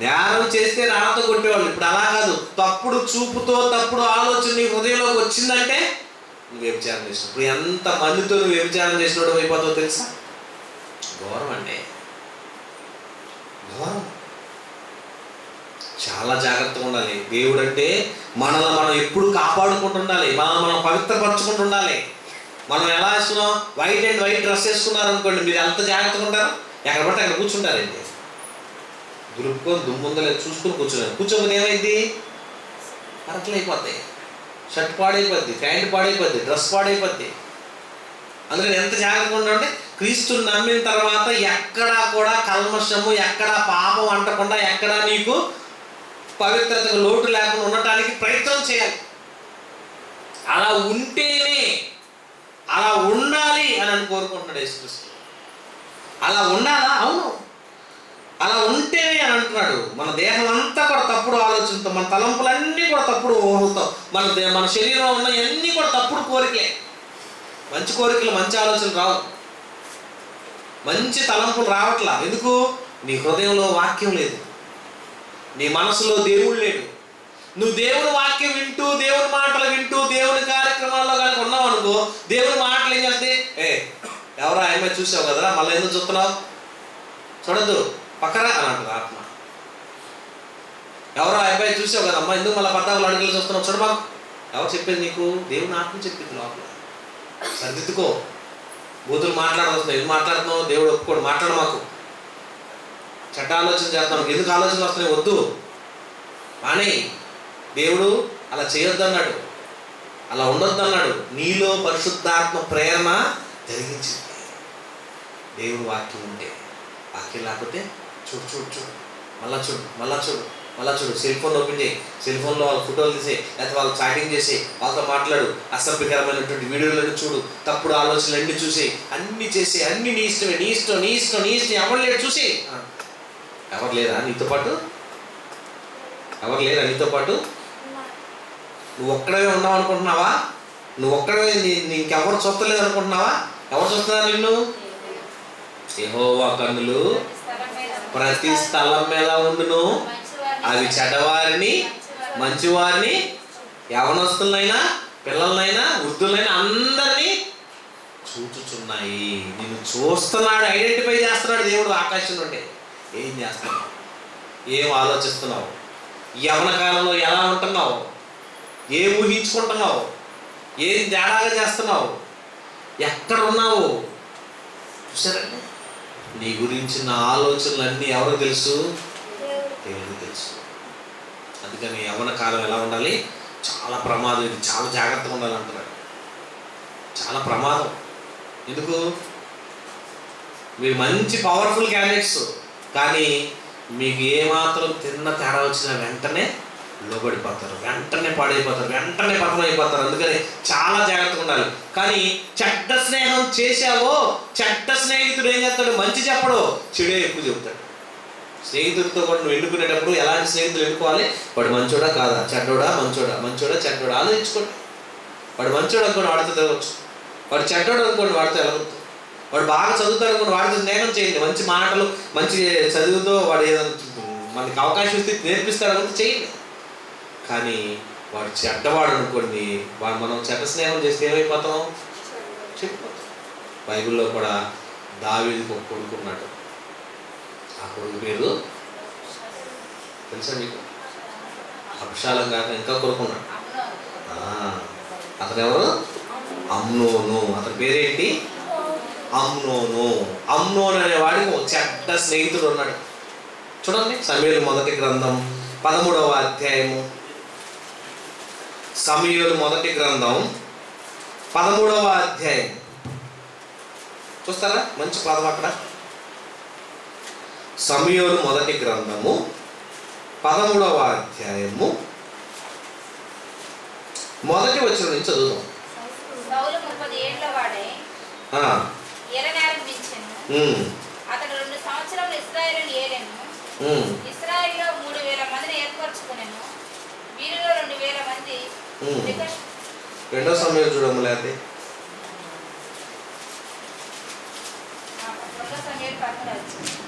నేరం చేస్తే రాళ్ళతో కొట్టేవాళ్ళు, ఇప్పుడు అలా కాదు. తప్పుడు చూపుతో తప్పుడు ఆలోచన నీ హృదయంలోకి వచ్చిందంటే నువ్వు వ్యభిచారం చేసినావు. ఇప్పుడు ఎంత మందితో నువ్వు వ్యభిచారం చేసినోడు అయిపోతావు తెలుసా? ఘోరం అండి, ఘోరం. చాలా జాగ్రత్తగా ఉండాలి. దేవుడు అంటే మనల్ని మనం ఎప్పుడు కాపాడుకుంటూ ఉండాలి, మనం పవిత్రపరచుకుంటూ ఉండాలి. మనం ఎలా వేస్తున్నాం? వైట్ అండ్ వైట్ డ్రెస్ వేసుకున్నారనుకోండి, మీరు ఎంత జాగ్రత్తగా ఉంటారు? ఎక్కడ పడితే అక్కడ కూర్చుంటారండి. దురుపుకొని దుమ్ముందో లేదు చూసుకుని కూర్చున్నారు. కూర్చోకపోతే ఏమైంది? అరకలు అయిపోతాయి, షర్ట్ పాడైపోద్ది, ప్యాంట్ పాడైపోద్ది, డ్రెస్ పాడైపోద్ది. అందుకని ఎంత జాగ్రత్తగా ఉండాలంటే క్రీస్తుని నమ్మిన తర్వాత ఎక్కడా కూడా కల్మషము, ఎక్కడా పాపం అంటకుండా, ఎక్కడా నీకు పవిత్రతకు లోటు లేకుండా ఉండటానికి ప్రయత్నం చేయాలి. అలా ఉంటేనే, అలా ఉండాలి అని కోరుకుంటున్నాడు యేసుక్రీస్తు. అలా ఉండాలా? అవును, అలా ఉంటేనే అని అంటున్నాడు. మన దేహం అంతా కూడా తప్పుడు ఆలోచనతో, మన తలంపులన్నీ కూడా తప్పుడు ఊహలతో, మన శరీరంలో ఉన్న అన్నీ కూడా తప్పుడు కోరికలే. మంచి కోరికలు, మంచి ఆలోచనలు రావు, మంచి తలంపులు రావట్లా. ఎందుకు? నీ హృదయంలో వాక్యం లేదు, నీ మనసులో దేవుడు లేడు. నువ్వు దేవుని వాక్యం వింటూ, దేవుని మాటలు వింటూ, దేవుని కార్యక్రమాల్లో కనుక ఉన్నావు అనుకో, దేవుని మాటలు ఏం చేస్తే, ఎవరో ఆయన చూసావు కదరా, మళ్ళీ ఎందుకు చూస్తున్నావు, చూడద్దు పక్కరా అని అంటుంది ఆత్మ. ఎవరో అబ్బాయి చూసావు కదమ్మా, ఎందుకు మళ్ళీ 14 అడుగులు చూస్తున్నావు, చూడమాకు. ఎవరు చెప్పేది నీకు? దేవుని ఆత్మ చెప్పింది లోపల. సర్దిద్దుకో, బూతులు మాట్లాడవస్తున్నావు, ఎందుకు మాట్లాడుతున్నావు? దేవుడు ఒప్పుకోడు, మాట్లాడమాకు. చెడ్డ ఆలోచన చేస్తున్నావు, ఎందుకు ఆలోచన వస్తున్నాయి? వద్దు, కానీ దేవుడు అలా చేయొద్దు అన్నాడు, అలా ఉండొద్దు అన్నాడు. నీలో పరిశుద్ధాత్మ ప్రేరణ జరిగించింది. దేవుడు వాక్యం ఉంటే, వాక్యం లేకపోతే చూడు చూడు చూడు, మళ్ళా చూడు, మళ్ళా చూడు, మళ్ళా చూడు. సెల్ ఫోన్ ఓపెన్ చేయి, సెల్ ఫోన్లో వాళ్ళ ఫోటోలు తీసే, లేకపోతే వాళ్ళు చాటింగ్ చేసి వాళ్ళతో మాట్లాడు, అసభ్యకరమైనటువంటి వీడియోలను చూడు, తప్పుడు ఆలోచనలు అన్నీ చూసి, అన్నీ చేసి, అన్నీ నీ ఇష్టమే, నీ ఇష్టం, నీ ఇష్టం, నీ ఇష్టం. ఎవరు లేడు చూసి. ఎవరు లేరా నీతో పాటు? ఎవరు లేరా నీతో పాటు? నువ్వు ఒక్కడవే ఉన్నావు అనుకుంటున్నావా? నువ్వు ఒక్కడవే, ఇంకెవరు చూస్తలేదు అనుకుంటున్నావా? ఎవరు చూస్తున్నారు నిన్ను? యెహోవా కన్నులు ప్రతి స్థలం మీద ఉండును, అవి చెడ్డవారిని మంచివారిని, యవనస్తులైనా పిల్లలైనా వృద్ధులైనా అందరినీ చూచుచున్నాయి. నిన్ను చూస్తున్నాడు, ఐడెంటిఫై చేస్తున్నాడు దేవుడు ఆకాశం నుండి. ఏం చేస్తున్నావు? ఏం ఆలోచిస్తున్నావు? యవన కాలంలో ఎలా ఉంటున్నావు? ఏం ఊహించుకుంటున్నావు? ఏం తేడాగా చేస్తున్నావు? ఎక్కడ ఉన్నావు? చూసారండి, నీ గురించిన ఆలోచనలన్నీ ఎవరు తెలుసు? దేవుడికి తెలుసు. అందుకని యవ్వన కాలం ఎలా ఉండాలి? చాలా ప్రమాదం, ఇది చాలా జాగ్రత్తగా ఉండాలి అంటున్నాడు. చాలా ప్రమాదం. ఎందుకు? మీరు మంచి పవర్ఫుల్ క్యాండిడేట్స్, కానీ మీకు ఏమాత్రం తిన్న తేడా వచ్చినా వెంటనే లోబడిపోతారు, వెంటనే పాడైపోతారు, వెంటనే పతనం అయిపోతారు. అందుకని చాలా జాగ్రత్తగా ఉండాలి. కానీ చెడ్డ స్నేహం చేశావో, చెడ్డ స్నేహితుడు ఏం చేస్తాడు? మంచి చెప్పడు, చెడే ఎక్కువ చెబుతాడు. స్నేహితుడితో కూడా నువ్వు ఎన్నుకునేటప్పుడు ఎలాంటి స్నేహితులు ఎన్నుకోవాలి? వాడు మంచోడా కాదా, చెడ్డోడా మంచోడా, మంచోడా చెడ్డోడా ఆలోచించుకోండి. వాడు మంచోడు అనుకోండి, వాడితో తిరగచ్చు. వాడు చెడ్డోడు అనుకోండి, వాడితో వెళ్ళవచ్చు. వాడు బాగా చదువుతాడు అనుకోండి, వాడితో స్నేహం చేయండి. మంచి మాటలు, మంచి చదువుతో వాడు ఏదైనా మనకి అవకాశం ఇస్తే నేర్పిస్తాడు అనుకుంటే చేయండి. కానీ వాడు చెడ్డవాడు అనుకోండి, వాడు మనం చెడ్డ స్నేహం చేస్తే ఏమైపోతాం? చెప్పిపోతాం. బైబిల్లో కూడా దావీదుకు ఒక కొడుకున్నాడు. ఆ కొడుకు పేరు తెలుసా మీకు? అబ్షాలోం కాక ఇంకా కొడుకున్నాడు. అతను ఎవరు? అమ్నోను. అతని పేరేంటి? అమ్నోను. అమ్నోను అనే వాడికి ఒక చెడ్డ స్నేహితుడు ఉన్నాడు. చూడండి, సమూయేలు మొదటి గ్రంథం 13వ అధ్యాయము. సమూయేలు మొదటి గ్రంథం 13వ అధ్యాయం చూస్తారా? మంచి పదం అక్కడ. సమూయేలు మొదటి గ్రంథము 13వ అధ్యాయము మొదటి వచనం నుంచి చదువుదాం. సౌలు 30 ఏళ్ల వాడై ఏలనారంభించెను. అతడు 2 సంవత్సరములు ఇశ్రాయేలును ఏలెను. ఇశ్రాయేలులో 3000 మందిని ఏర్పరచుకొనెను. వీరిలో 2000 మంది రెండో సమయం చూడము లేకపోతే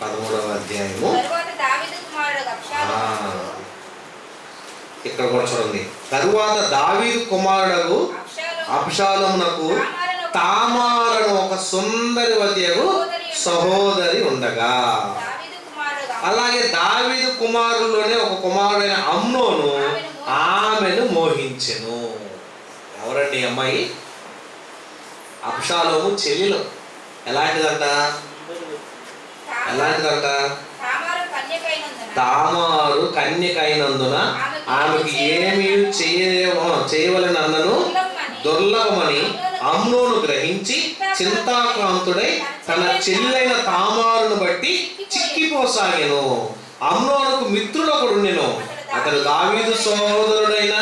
13వ అధ్యాయము తరువాత దావీదు కుమారుడు అబ్షాలోము, ఇక్కడ కూడా చూడండి. తరువాత దావీదు కుమారుడు అబ్షాలోమునకు తామారను ఒక సుందరివతియగు సహోదరి ఉండగా, అలాగే దావీదు కుమారుల్లోనే ఒక కుమారుడైన అమ్నోను ఆమెను మోహించెను. ఎవరండి అమ్మాయి? అబ్షాలోము చెల్లెలు. ఎలాంటిదంట? తామారు కన్యకైనందున ఆమెకు ఏమీ చేయవలని అన్నను దుర్లభమని అమ్నోను గ్రహించి చింతాక్రాంతుడై తన చెల్లెలైన తామారును బట్టి చిక్కిపోసాగెను. అమ్నోనుకు మిత్రుడు ఒకడు ఉండెను. అతడు దావీదు సహోదరుడైన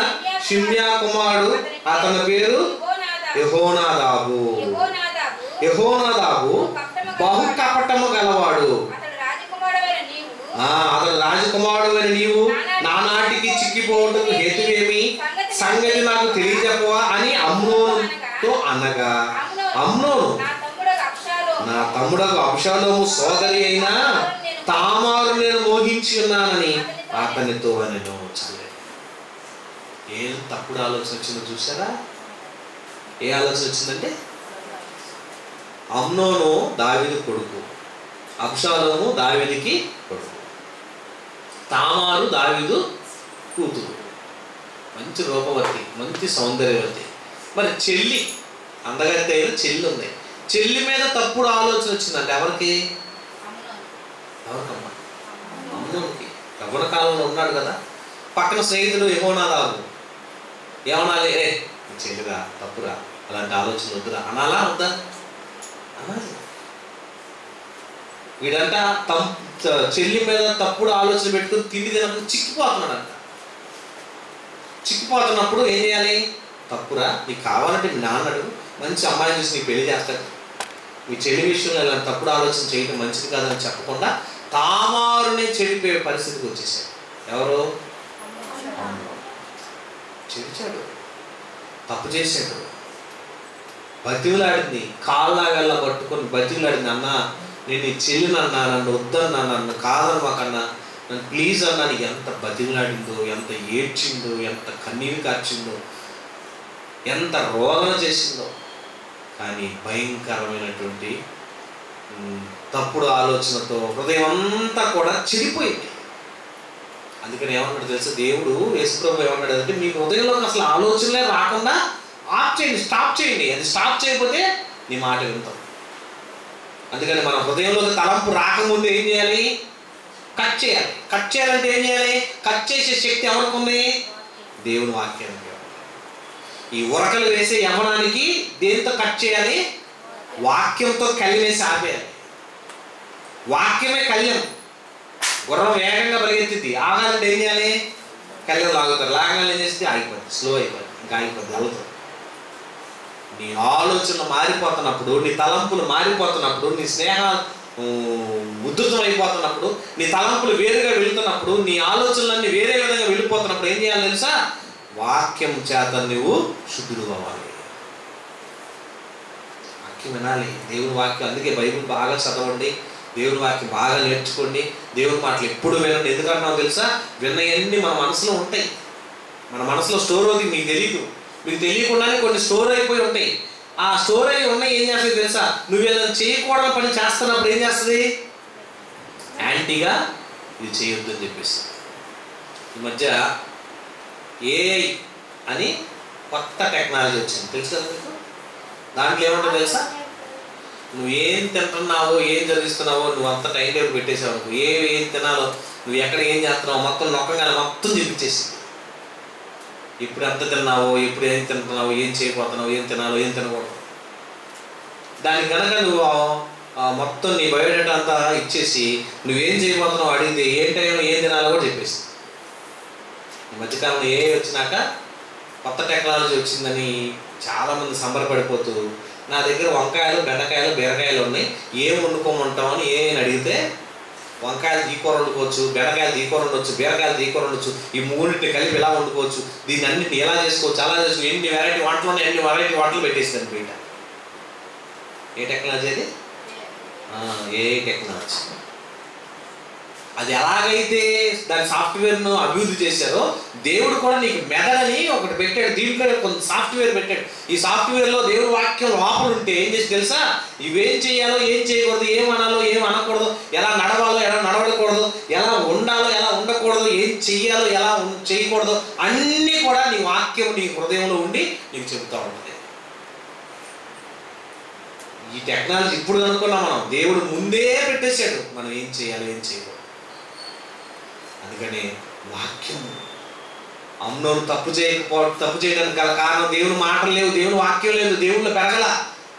షిమ్యా కుమారుడు. అతని పేరు యెహోనాదాబు. యెహోనాదాబు బహు కపటము గలవాడు. అతడు రాజకుమారుడైన నీవు నానాటికి చిక్కిపోవటకు హేతువేమి? సంగతి నాకు తెలియజెప్పవా అని అమ్నోనుతో అనగా, అమ్నోను నా తమ్ముడకు అబ్షాలోము సోదరి అయినా తామారు నేను మోహించి ఉన్నానని అతనితో అనెను. ఏం తప్పుడు ఆలోచన వచ్చిందో చూసారా? ఏ ఆలోచన వచ్చిందంటే, అమ్నోను దావీదు కొడుకు, అబ్షాలోము దావీదుకి కొడుకు, తామారు దావీదు కూతురు, మంచి రూపవతి, మంచి సౌందర్యవతి. మరి చెల్లి, అందగత్తె అయిన చెల్లి ఉంది. చెల్లి మీద తప్పుడు ఆలోచన వచ్చిందంటే ఎవరికి? ఎవరికమ్మా? అమ్నోనుకి. యవ్వన కాలంలో ఉన్నాడు కదా, పక్కన స్నేహితుడు యెహోనాదాబు ఏమనాలి? చెల్లిరా, తప్పురా, అలాంటి ఆలోచన వద్దురా అనాలా వద్దా? అనాలి. వీడంట చెల్లి మీద తప్పుడు ఆలోచన పెట్టుకుని తిండి తినప్పుడు చిక్కిపోతున్నాడంట. చిక్కిపోతున్నప్పుడు ఏం చేయాలి? తప్పురా, నీకు కావాలంటే మీ నాన్నడు మంచి అమ్మాయిని చూసి నీకు పెళ్లి చేస్తాడు. మీ చెల్లి విషయంలో ఇలాంటి తప్పుడు ఆలోచన చేయడం మంచిది కాదని చెప్పకుండా తామారునే చెడిపోయే పరిస్థితికి వచ్చేసాడు. ఎవరు? చెడిచాడు, తప్పు చేశాడు. బతివులాడింది, కాళ్ళగల్లా పట్టుకొని బతివులాడింది. అన్నా నేను నీ చెల్లినన్నా, నన్ను వద్దన్నా, నన్ను కాదని మాకన్నా, నన్ను ప్లీజ్ అన్నా. నీకు ఎంత బతివులాడిందో, ఎంత ఏడ్చిందో, ఎంత కన్నీరు కార్చిందో, ఎంత రోదన చేసిందో. కానీ భయంకరమైనటువంటి తప్పుడు ఆలోచనతో హృదయం అంతా కూడా చెడిపోయింది. అందుకని ఏమన్నాడు తెలుసా? దేవుడు యేసుప్రభు ఏమన్నాడు అంటే, మీ హృదయంలోకి అసలు ఆలోచనలే రాకుండా ఆఫ్ చేయండి, స్టాప్ చేయండి. అది స్టాప్ చేయకపోతే నీ మాట వింటాం. అందుకని మన హృదయంలోకి తలంపు రాకముందు ఏం చేయాలి? కట్ చేయాలి. కట్ చేయాలంటే ఏం చేయాలి? కట్ చేసే శక్తి ఎవరికి ఉంది? దేవుని వాక్యానికి. ఈ ఉరకలు వేసే యమనానికి దేంతో కట్ చేయాలి? వాక్యంతో కలివేసి ఆపేయాలి. వాక్యమే కళ్యం. గుర్రం వేగంగా పరిగెత్తింది, ఆగాలంటే ఏం చేయాలి? కళ్యం లాగుతారు. లాగాలని ఏం చేస్తే ఆగిపోద్ది, స్లో అయిపోద్ది, ఇంకా ఆగిపోద్ది, వెళ్తారు. నీ ఆలోచనలు మారిపోతున్నప్పుడు, నీ తలంపులు మారిపోతున్నప్పుడు, నీ స్నేహాలు ఉద్ధృతం అయిపోతున్నప్పుడు, నీ తలంపులు వేరుగా వెళుతున్నప్పుడు, నీ ఆలోచనలన్నీ వేరే విధంగా వెళ్ళిపోతున్నప్పుడు ఏం చేయాలి తెలుసా? వాక్యం చేత నువ్వు శుద్ధుడు అవ్వాలి. వాక్యం వినాలి, దేవుని వాక్యం. అందుకే బైబిల్ బాగా చదవండి, దేవుని వాక్యం బాగా నేర్చుకోండి, దేవుని మాటలు ఎప్పుడు వినండి. ఎందుకంటున్నావు తెలుసా? విన్నయన్నీ మన మనసులో ఉంటాయి. మన మనసులో స్టోర్ అవుతుంది, మీకు తెలియదు. మీకు తెలియకుండానే కొన్ని స్టోర్ అయిపోయి ఉంటాయి. ఆ స్టోర్ అయి ఉన్నాయి ఏం చేస్తుంది తెలుసా? నువ్వు ఏదైనా చేయకూడని పని చేస్తున్నప్పుడు ఏం చేస్తుంది? యాంటీగా ఇది చేయొద్దు అని చెప్పేసి. ఈ మధ్య ఏఐ అని కొత్త టెక్నాలజీ వచ్చింది, తెలుసు కదా మీకు? దాంట్లో ఏమంటుందో తెలుసా? నువ్వు ఏం తింటున్నావో, ఏం జరిగిస్తున్నావో నువ్వు అంత టైం టేబుల్ పెట్టేసావు. నువ్వు ఏం తినాలో, నువ్వు ఎక్కడ ఏం చేస్తున్నావో మొత్తం నొక్కగా మొత్తం చూపించేసి, ఎప్పుడు ఎంత తిన్నావో, ఎప్పుడు ఏం తింటున్నావో, ఏం చేయబోతున్నావు, ఏం తినాలో, ఏం తినకూడదు. దానికి కనుక నువ్వు మొత్తం నీ బయోడేటా అంతా ఇచ్చేసి నువ్వేం చేయబోతున్నావు అడిగితే ఏ టైంలో ఏం తినాలో కూడా చెప్పేసి. ఈ మధ్యకాలంలో ఏ వచ్చినాక కొత్త టెక్నాలజీ వచ్చిందని చాలామంది సంబరపడిపోతూ నా దగ్గర వంకాయలు, బెండకాయలు, బీరకాయలు ఉన్నాయి, ఏం వండుకోమంటామని ఏమైనా అడిగితే వంకాయలు దీకూర వండుకోవచ్చు, బెండకాయలు దీకూర వండొచ్చు, బీరకాయలు దీకూర వండొచ్చు, ఈ మూడింటిని కలిపి ఎలా వండుకోవచ్చు, దీన్ని అన్నింటిని ఎలా చేసుకోవచ్చు, అలా చేసుకోవచ్చు, ఎన్ని వెరైటీ వంటలు ఉన్నాయి అన్ని వెరైటీ వంటలు పెట్టేసింది బయట. ఏ టెక్నాలజీ అది? ఏ టెక్నాలజీ. అది ఎలాగైతే దాని సాఫ్ట్వేర్ను అభివృద్ధి చేశారో దేవుడు కూడా నీకు మెదడని ఒకటి పెట్టాడు, దీంట్లో కొంత సాఫ్ట్వేర్ పెట్టాడు. ఈ సాఫ్ట్వేర్లో దేవుడు వాక్యం లోపల ఉంటే ఏం చేసి తెలుసా, ఇవేం చేయాలో ఏం చేయకూడదు, ఏం అనాలో ఏం అనకూడదు, ఎలా నడవాలో ఎలా నడవకూడదు, ఎలా ఉండాలో ఎలా ఉండకూడదు, ఏం చెయ్యాలో ఎలా చేయకూడదు అన్నీ కూడా నీ వాక్యం నీ హృదయంలో ఉండి నీకు చెబుతూ ఉంటుంది. ఈ టెక్నాలజీ ఇప్పుడు అనుకున్నాం మనం, దేవుడు ముందే పెట్టేశాడు మనం ఏం చేయాలో ఏం చేయకూడదు. అందుకని వాక్యం అమ్నోను తప్పు చేయడానికి గల కారణం దేవుని మాటలు లేవు, దేవుని వాక్యం లేదు, దేవుళ్ళు పెరగల,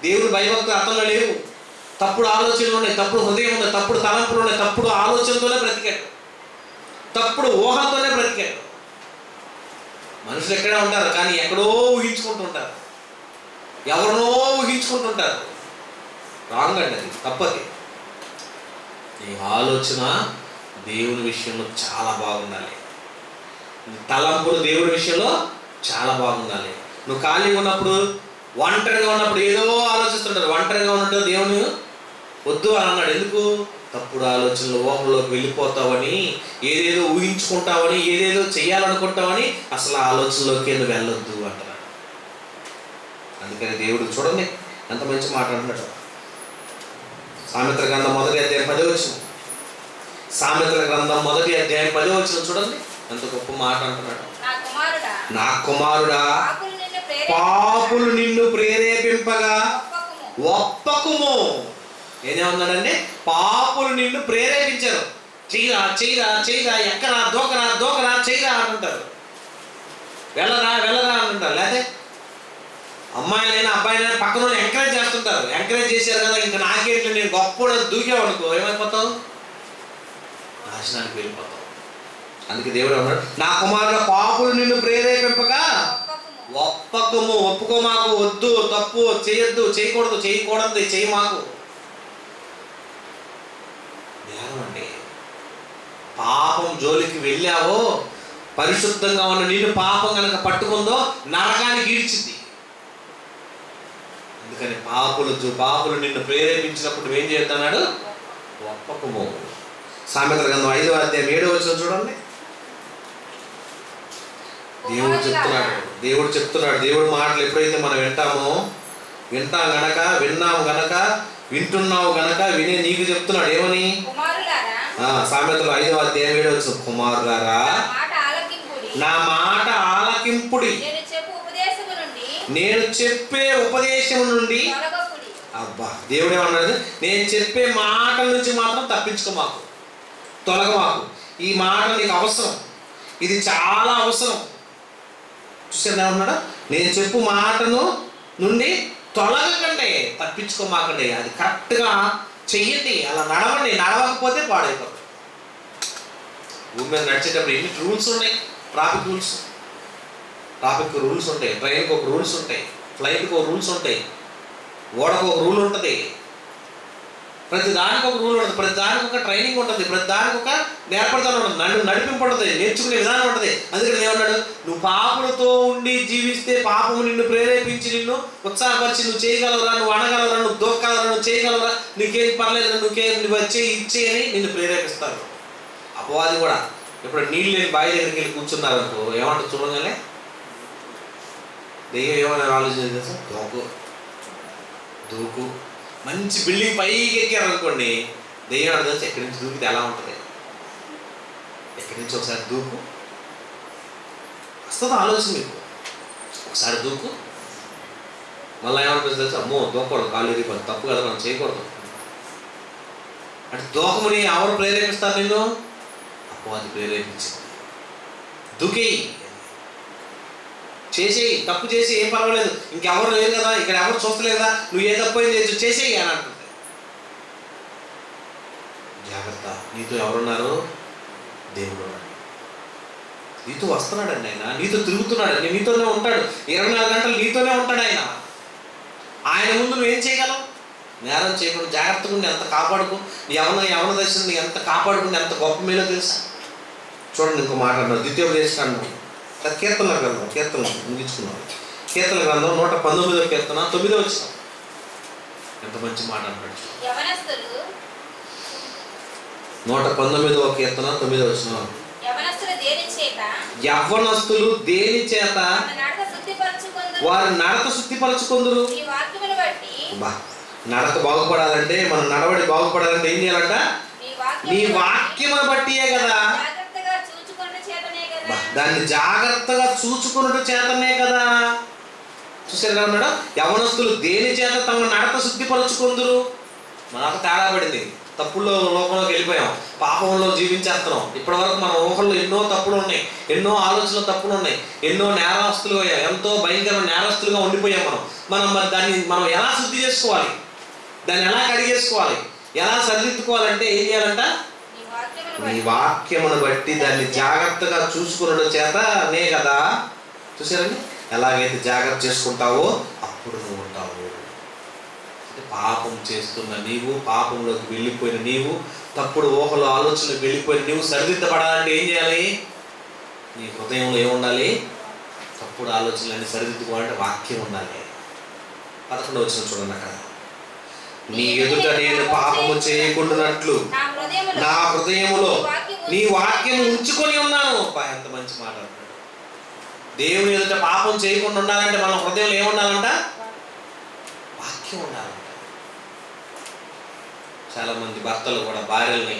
దేవుని భయభక్తులు అతనిలో లేవు, తప్పుడు ఆలోచనలు ఉన్నాయి, తప్పుడు హృదయం ఉన్నాయి, తప్పుడు తలంపులు ఉన్నాయి, తప్పుడు ఆలోచనతోనే బ్రతికాడు, తప్పుడు ఊహలతోనే బ్రతికాడు. మనుషులు ఎక్కడే ఉంటారు కానీ ఎక్కడో ఊహించుకుంటుంటారు, ఎవరినో ఊహించుకుంటుంటారు. రాంగ్ అండి, అది తప్పది. నీ ఆలోచన దేవుని విషయంలో చాలా బాగుండాలి, తలంపులు దేవుడి విషయంలో చాలా బాగుండాలి. నువ్వు ఖాళీగా ఉన్నప్పుడు ఒంటరిగా ఉన్నప్పుడు ఏదో ఆలోచిస్తుంటారు, ఒంటరిగా ఉన్నట్టు దేవుని వద్దు అని అన్నాడు. ఎందుకు? తప్పుడు ఆలోచనలు ఊహల్లోకి వెళ్ళిపోతావని, ఏదేదో ఊహించుకుంటావని, ఏదేదో చెయ్యాలనుకుంటావని అసలు ఆలోచనలోకి నువ్వు వెళ్ళొద్దు అంటున్నాడు. అందుకని దేవుడు చూడండి ఎంత మంచి మాట అంటున్నాడు. సామెతల గ్రంథం 1వ అధ్యాయం 10వ వచనం, సామెతల గ్రంథం 1వ అధ్యాయం 10వ వచనం చూడండి ఎంత గొప్ప మాట అంటున్నాడు. నా కుమారుడా పాపులు నిన్ను ప్రేరేపింపగా ఒప్పకుము. ఏమన్నాడంటే పాపులు నిన్ను ప్రేరేపించారు, చెయ్యరా చెయ్యరా చెయ్యరా, ఎక్కరా దూకరా దూకరా చెయ్యరా అంటుంటారు, వెళ్ళరా వెళ్ళరా అంటుంటారు. లేకపోతే అమ్మాయిలైనా అబ్బాయిలైనా పక్కన ఎంకరేజ్ చేస్తుంటారు, ఎంకరేజ్ చేశారు కదా ఇంకా నాకేంటి నేను గొప్ప దూకేవనుకో ఏమైపోతావు, నాశనానికి వెళ్ళిపోతావు. అందుకే దేవుడు అన్నాడు నా కుమారుల పాపులు నిన్ను ప్రేరేపింపగా ఒప్పకము, ఒప్పుకో మాకు, వద్దు తప్పు చేయొద్దు, చేయకూడదు, చేయకూడదు చేయి మాకు. ధ్యానం పాపం జోలికి వెళ్ళావో పరిశుద్ధంగా ఉన్న నిన్ను పాపం కనుక పట్టుకుందో నరకానికి ఈడ్చింది. అందుకని పాపులు నిన్ను ప్రేరేపించినప్పుడు నువ్వేం చేస్తున్నాడు? ఒప్పకము. సామెతల గ్రంథం 5వ అధ్యాయం 7వ వచనం చూడండి. దేవుడు చెప్తున్నాడు దేవుడి మాటలు ఎప్పుడైతే మనం విన్నాము గనక వింటున్నావు గనక వినే నీకు చెప్తున్నాడు ఏమని? సామెతలు 5వ అధ్యాయం 7వ వచనం, కుమారులారా నా మాట ఆలకింపుడి, నేను చెప్పే ఉపదేశం నుండి. అబ్బా, దేవుడు ఏమన్నాడు? నేను చెప్పే మాటల నుంచి మాత్రం తప్పించుకోమాకు, తొలగమాకు. ఈ మాట నీకు అవసరం, ఇది చాలా అవసరం. చూసారు ఏమన్నాడు? నేను చెప్పు మాటను నుండి తొలగకండి, తప్పించుకోమాకండి, అది కరెక్ట్గా చెయ్యండి, అలా నడవండి. నడవకపోతే పాడైపోతుంది. భూమి మీద నడిచేటప్పుడు ఎన్ని రూల్స్ ఉన్నాయి, ట్రాఫిక్ రూల్స్ ఉంటాయి, ట్రైన్కి ఒక రూల్స్ ఉంటాయి, ఫ్లైట్కి ఒక రూల్స్ ఉంటాయి, ఓడకు ఒక రూల్ ఉంటుంది, ప్రతి దానికి ఒక రూల్ ఉంటుంది, ప్రతి దానికి ఒక ట్రైనింగ్ ఉంటుంది, ప్రతి దానికి ఒక నేర్పడతాను ఉంటుంది, నడిపింపు ఉంటుంది, నేర్చుకునే విధానం ఉంటుంది. అందుకని ఏమన్నాడు? నువ్వు పాపులతో ఉండి జీవిస్తే పాపము నిన్ను ప్రేరేపించి నిన్ను ఉత్సాహపరిచి నువ్వు చేయగలరా, నువ్వు అనగలరా, నువ్వు దూకగలరా, నువ్వు చేయగలరా, నీకేం పర్లేదు, నువ్వు వచ్చే ఇచ్చే అని నిన్ను ప్రేరేపిస్తారు. అపవాది కూడా ఇప్పుడు నీళ్ళు లేని బావి దగ్గరికి వెళ్ళి కూర్చున్నారు అనుకో, ఏమంటారు చూడగానే? దెయ్యం ఏమన్నా ఆలోచన సార్, దూకు. మంచి బిల్డింగ్ పైకి ఎక్కారు అనుకోండి, దెయ్యం అర్థం ఎక్కడి నుంచి దూకితే ఎలా ఉంటుంది, ఎక్కడి నుంచి ఒకసారి దూకు వస్తుంది ఆలోచన మీకు. ఒకసారి దూకు, మళ్ళీ ఏమనిపిస్తుంది తెలుసు, అమ్మో దూకూడదు, కాలు ఎరిగిపోతుంది, తప్పు కదా మనం చేయకూడదు అంటే దూకమని ఎవరు ప్రేరేపిస్తారు? నిన్ను అపవాది ప్రేరేపించింది. దూకేయి, చేసేయి, తప్పు చేసి ఏం పర్వాలేదు, ఇంకెవరు లేరు కదా, ఇక్కడ ఎవరు చూస్తలేదు కదా, నువ్వు ఏ తప్పు ఏం చేయొచ్చు, చేసేయి అని అంటుంది. నీతో ఎవరున్నారు? దేవుడు ఉన్నాడు. నీతో వస్తున్నాడండి ఆయన, నీతో తిరుగుతున్నాడు, నీతోనే ఉంటాడు. 24 గంటలు నీతోనే ఉంటాడు ఆయన. ఆయన ముందు నువ్వేం చేయగలవు? నేరం చేయకుండా జాగ్రత్తగా ఉండి ఎంత కాపాడుకో, యవన దశని ఎంత కాపాడుకుంటే ఎంత గొప్ప మేలో తెలుసా? చూడండి, ఇంకో మాట అన్నారు. ద్వితీయోపదేశకాండం కీర్తనల గ్రంథం, కీర్తన ముగించుకున్నాం. కీర్తన గ్రంథం 119వ కీర్తన 9వ వచనం. ఎంత మంచి మాట అన్నాడు. 119వ కీర్తన 9వ వచనం. యవ్వనస్తులు దేని చేత వారి నడత శుద్ధిపరచుకొందురు. నడక బాగుపడాలంటే, మన నడవడి బాగుపడాలంటే ఏం చేయాలంట? నీ వాక్యమును బట్టియే కదా. దాన్ని జాగ్రత్తగా చూచుకున్నట్టు చేతనే కదా. చూసారు ఉన్నాడు. యవనస్తులు దేని చేత తమ నడత శుద్ధిపరచుకొందురు. మనకు తేడా పడింది, తప్పుల్లో లోకంలోకి వెళ్ళిపోయాం, పాపంలో జీవించేస్తున్నాం. ఇప్పటి వరకు మన ఊహల్లో ఎన్నో తప్పులు ఉన్నాయి, ఎన్నో ఆలోచనలు తప్పులు ఉన్నాయి, ఎన్నో నేరస్తులుగా అయ్యాం, ఎంతో భయంకరమైన నేరస్తులుగా ఉండిపోయాం. మరి దాన్ని మనం ఎలా శుద్ధి చేసుకోవాలి, దాన్ని ఎలా కడిగేసుకోవాలి, ఎలా సరిదిద్దుకోవాలంటే ఏం చేయాలంట? నీ వాక్యమును బట్టి దాన్ని జాగ్రత్తగా చూసుకున్న చేతనే కదా. చూసారండి, ఎలాగైతే జాగ్రత్త చేసుకుంటావో అప్పుడు నువ్వు ఉంటావు. పాపం చేస్తున్న నీవు, పాపంలోకి వెళ్ళిపోయిన నీవు, తప్పుడు ఊహలు ఆలోచనలకు వెళ్ళిపోయిన నీవు సరిదిద్దపడాలంటే ఏం చేయాలి? నీ హృదయంలో ఏముండాలి? తప్పుడు ఆలోచనలన్నీ సరిదిద్దుకోవాలంటే వాక్యం ఉండాలి. 11వ వచనం చూడండి అక్కడ. నీ ఎదుట నేను పాపము చేయకుండానట్లు నా హృదయములో నీ వాక్యం ఉంచుకొని ఉన్నాను. ఎంత మంచి మాట అంటాడు. దేవుని ఎదుట పాపం చేయకుండా ఉండాలంటే మన హృదయంలో ఏముండాలంట? వాక్యం ఉండాలంట. చాలా మంది భర్తలు కూడా భార్యల్ని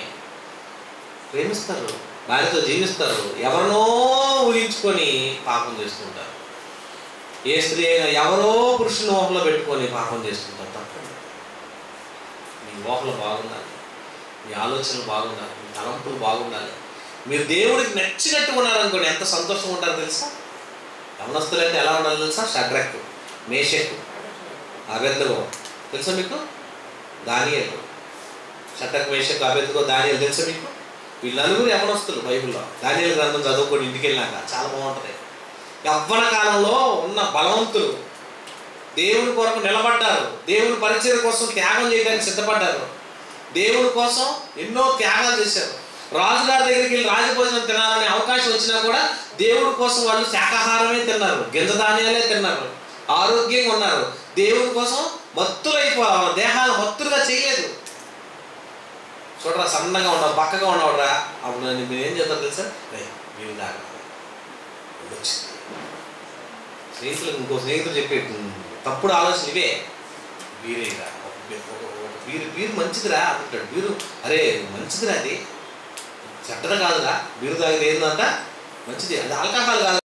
ప్రేమిస్తారు, భార్యతో జీవిస్తారు, ఎవరినో ఊహించుకొని పాపం చేస్తుంటారు. ఏ స్త్రీ అయినా ఎవరో పురుషుని ఊహలో పెట్టుకొని పాపం చేస్తుంటారు. తప్పండి. మీ ఊహలు బాగుండాలి, మీ ఆలోచనలు బాగుండాలి, మీ తలంపులు బాగుండాలి. మీరు దేవుడికి నచ్చినట్టు ఉన్నారనుకోండి, ఎంత సంతోషంగా ఉంటారో తెలుసా? యవనస్తులు అంటే ఎలా ఉండాలి తెలుసా? షడ్రక్, మేషక్, అబేద్నెగో తెలుసా మీకు? దానియేలు. షడ్రక్, మేషక్, అబేద్నెగో, దానియేలు తెలుసా మీకు? వీళ్ళు నలుగురు యవనస్తులు బైబిల్లో. దానియేలు గ్రంథం చదువుకొని ఇంటికి వెళ్ళాక చాలా బాగుంటుంది. యవ్వన కాలంలో ఉన్న బలవంతులు దేవుని కొరకు నిలబడ్డారు, దేవుని పరిచయం కోసం త్యాగం చేయడానికి సిద్ధపడ్డారు, దేవుని కోసం ఎన్నో త్యాగాలు చేశారు. రాజుగారి దగ్గరికి వెళ్ళి రాజభోజనం తినాలనే అవకాశం వచ్చినా కూడా దేవుడి కోసం వాళ్ళు శాకాహారమే తిన్నారు, గింజ ధాన్యాలే తిన్నారు, ఆరోగ్యంగా ఉన్నారు. దేవుడి కోసం మత్తులైపోవాలి, దేహాలు మత్తులుగా చేయలేదు. చూడరా, సన్నగా ఉన్నావు, బక్కగా ఉన్నావురా, అప్పుడు మీరు ఏం చేస్తారు తెలుసా? మీరు దాకా స్నేహితులకు ఇంకో స్నేహితులు చెప్పే తప్పుడు ఆలోచన ఇవే. బీరేగా బీరు మంచిదిరా అంటాడు. బీరు అరే మంచిదిరా, అది చెడ్డది కాదురా, బీరు తాగితే ఏందంట మంచిది, అది ఆల్కహాల్ కాదు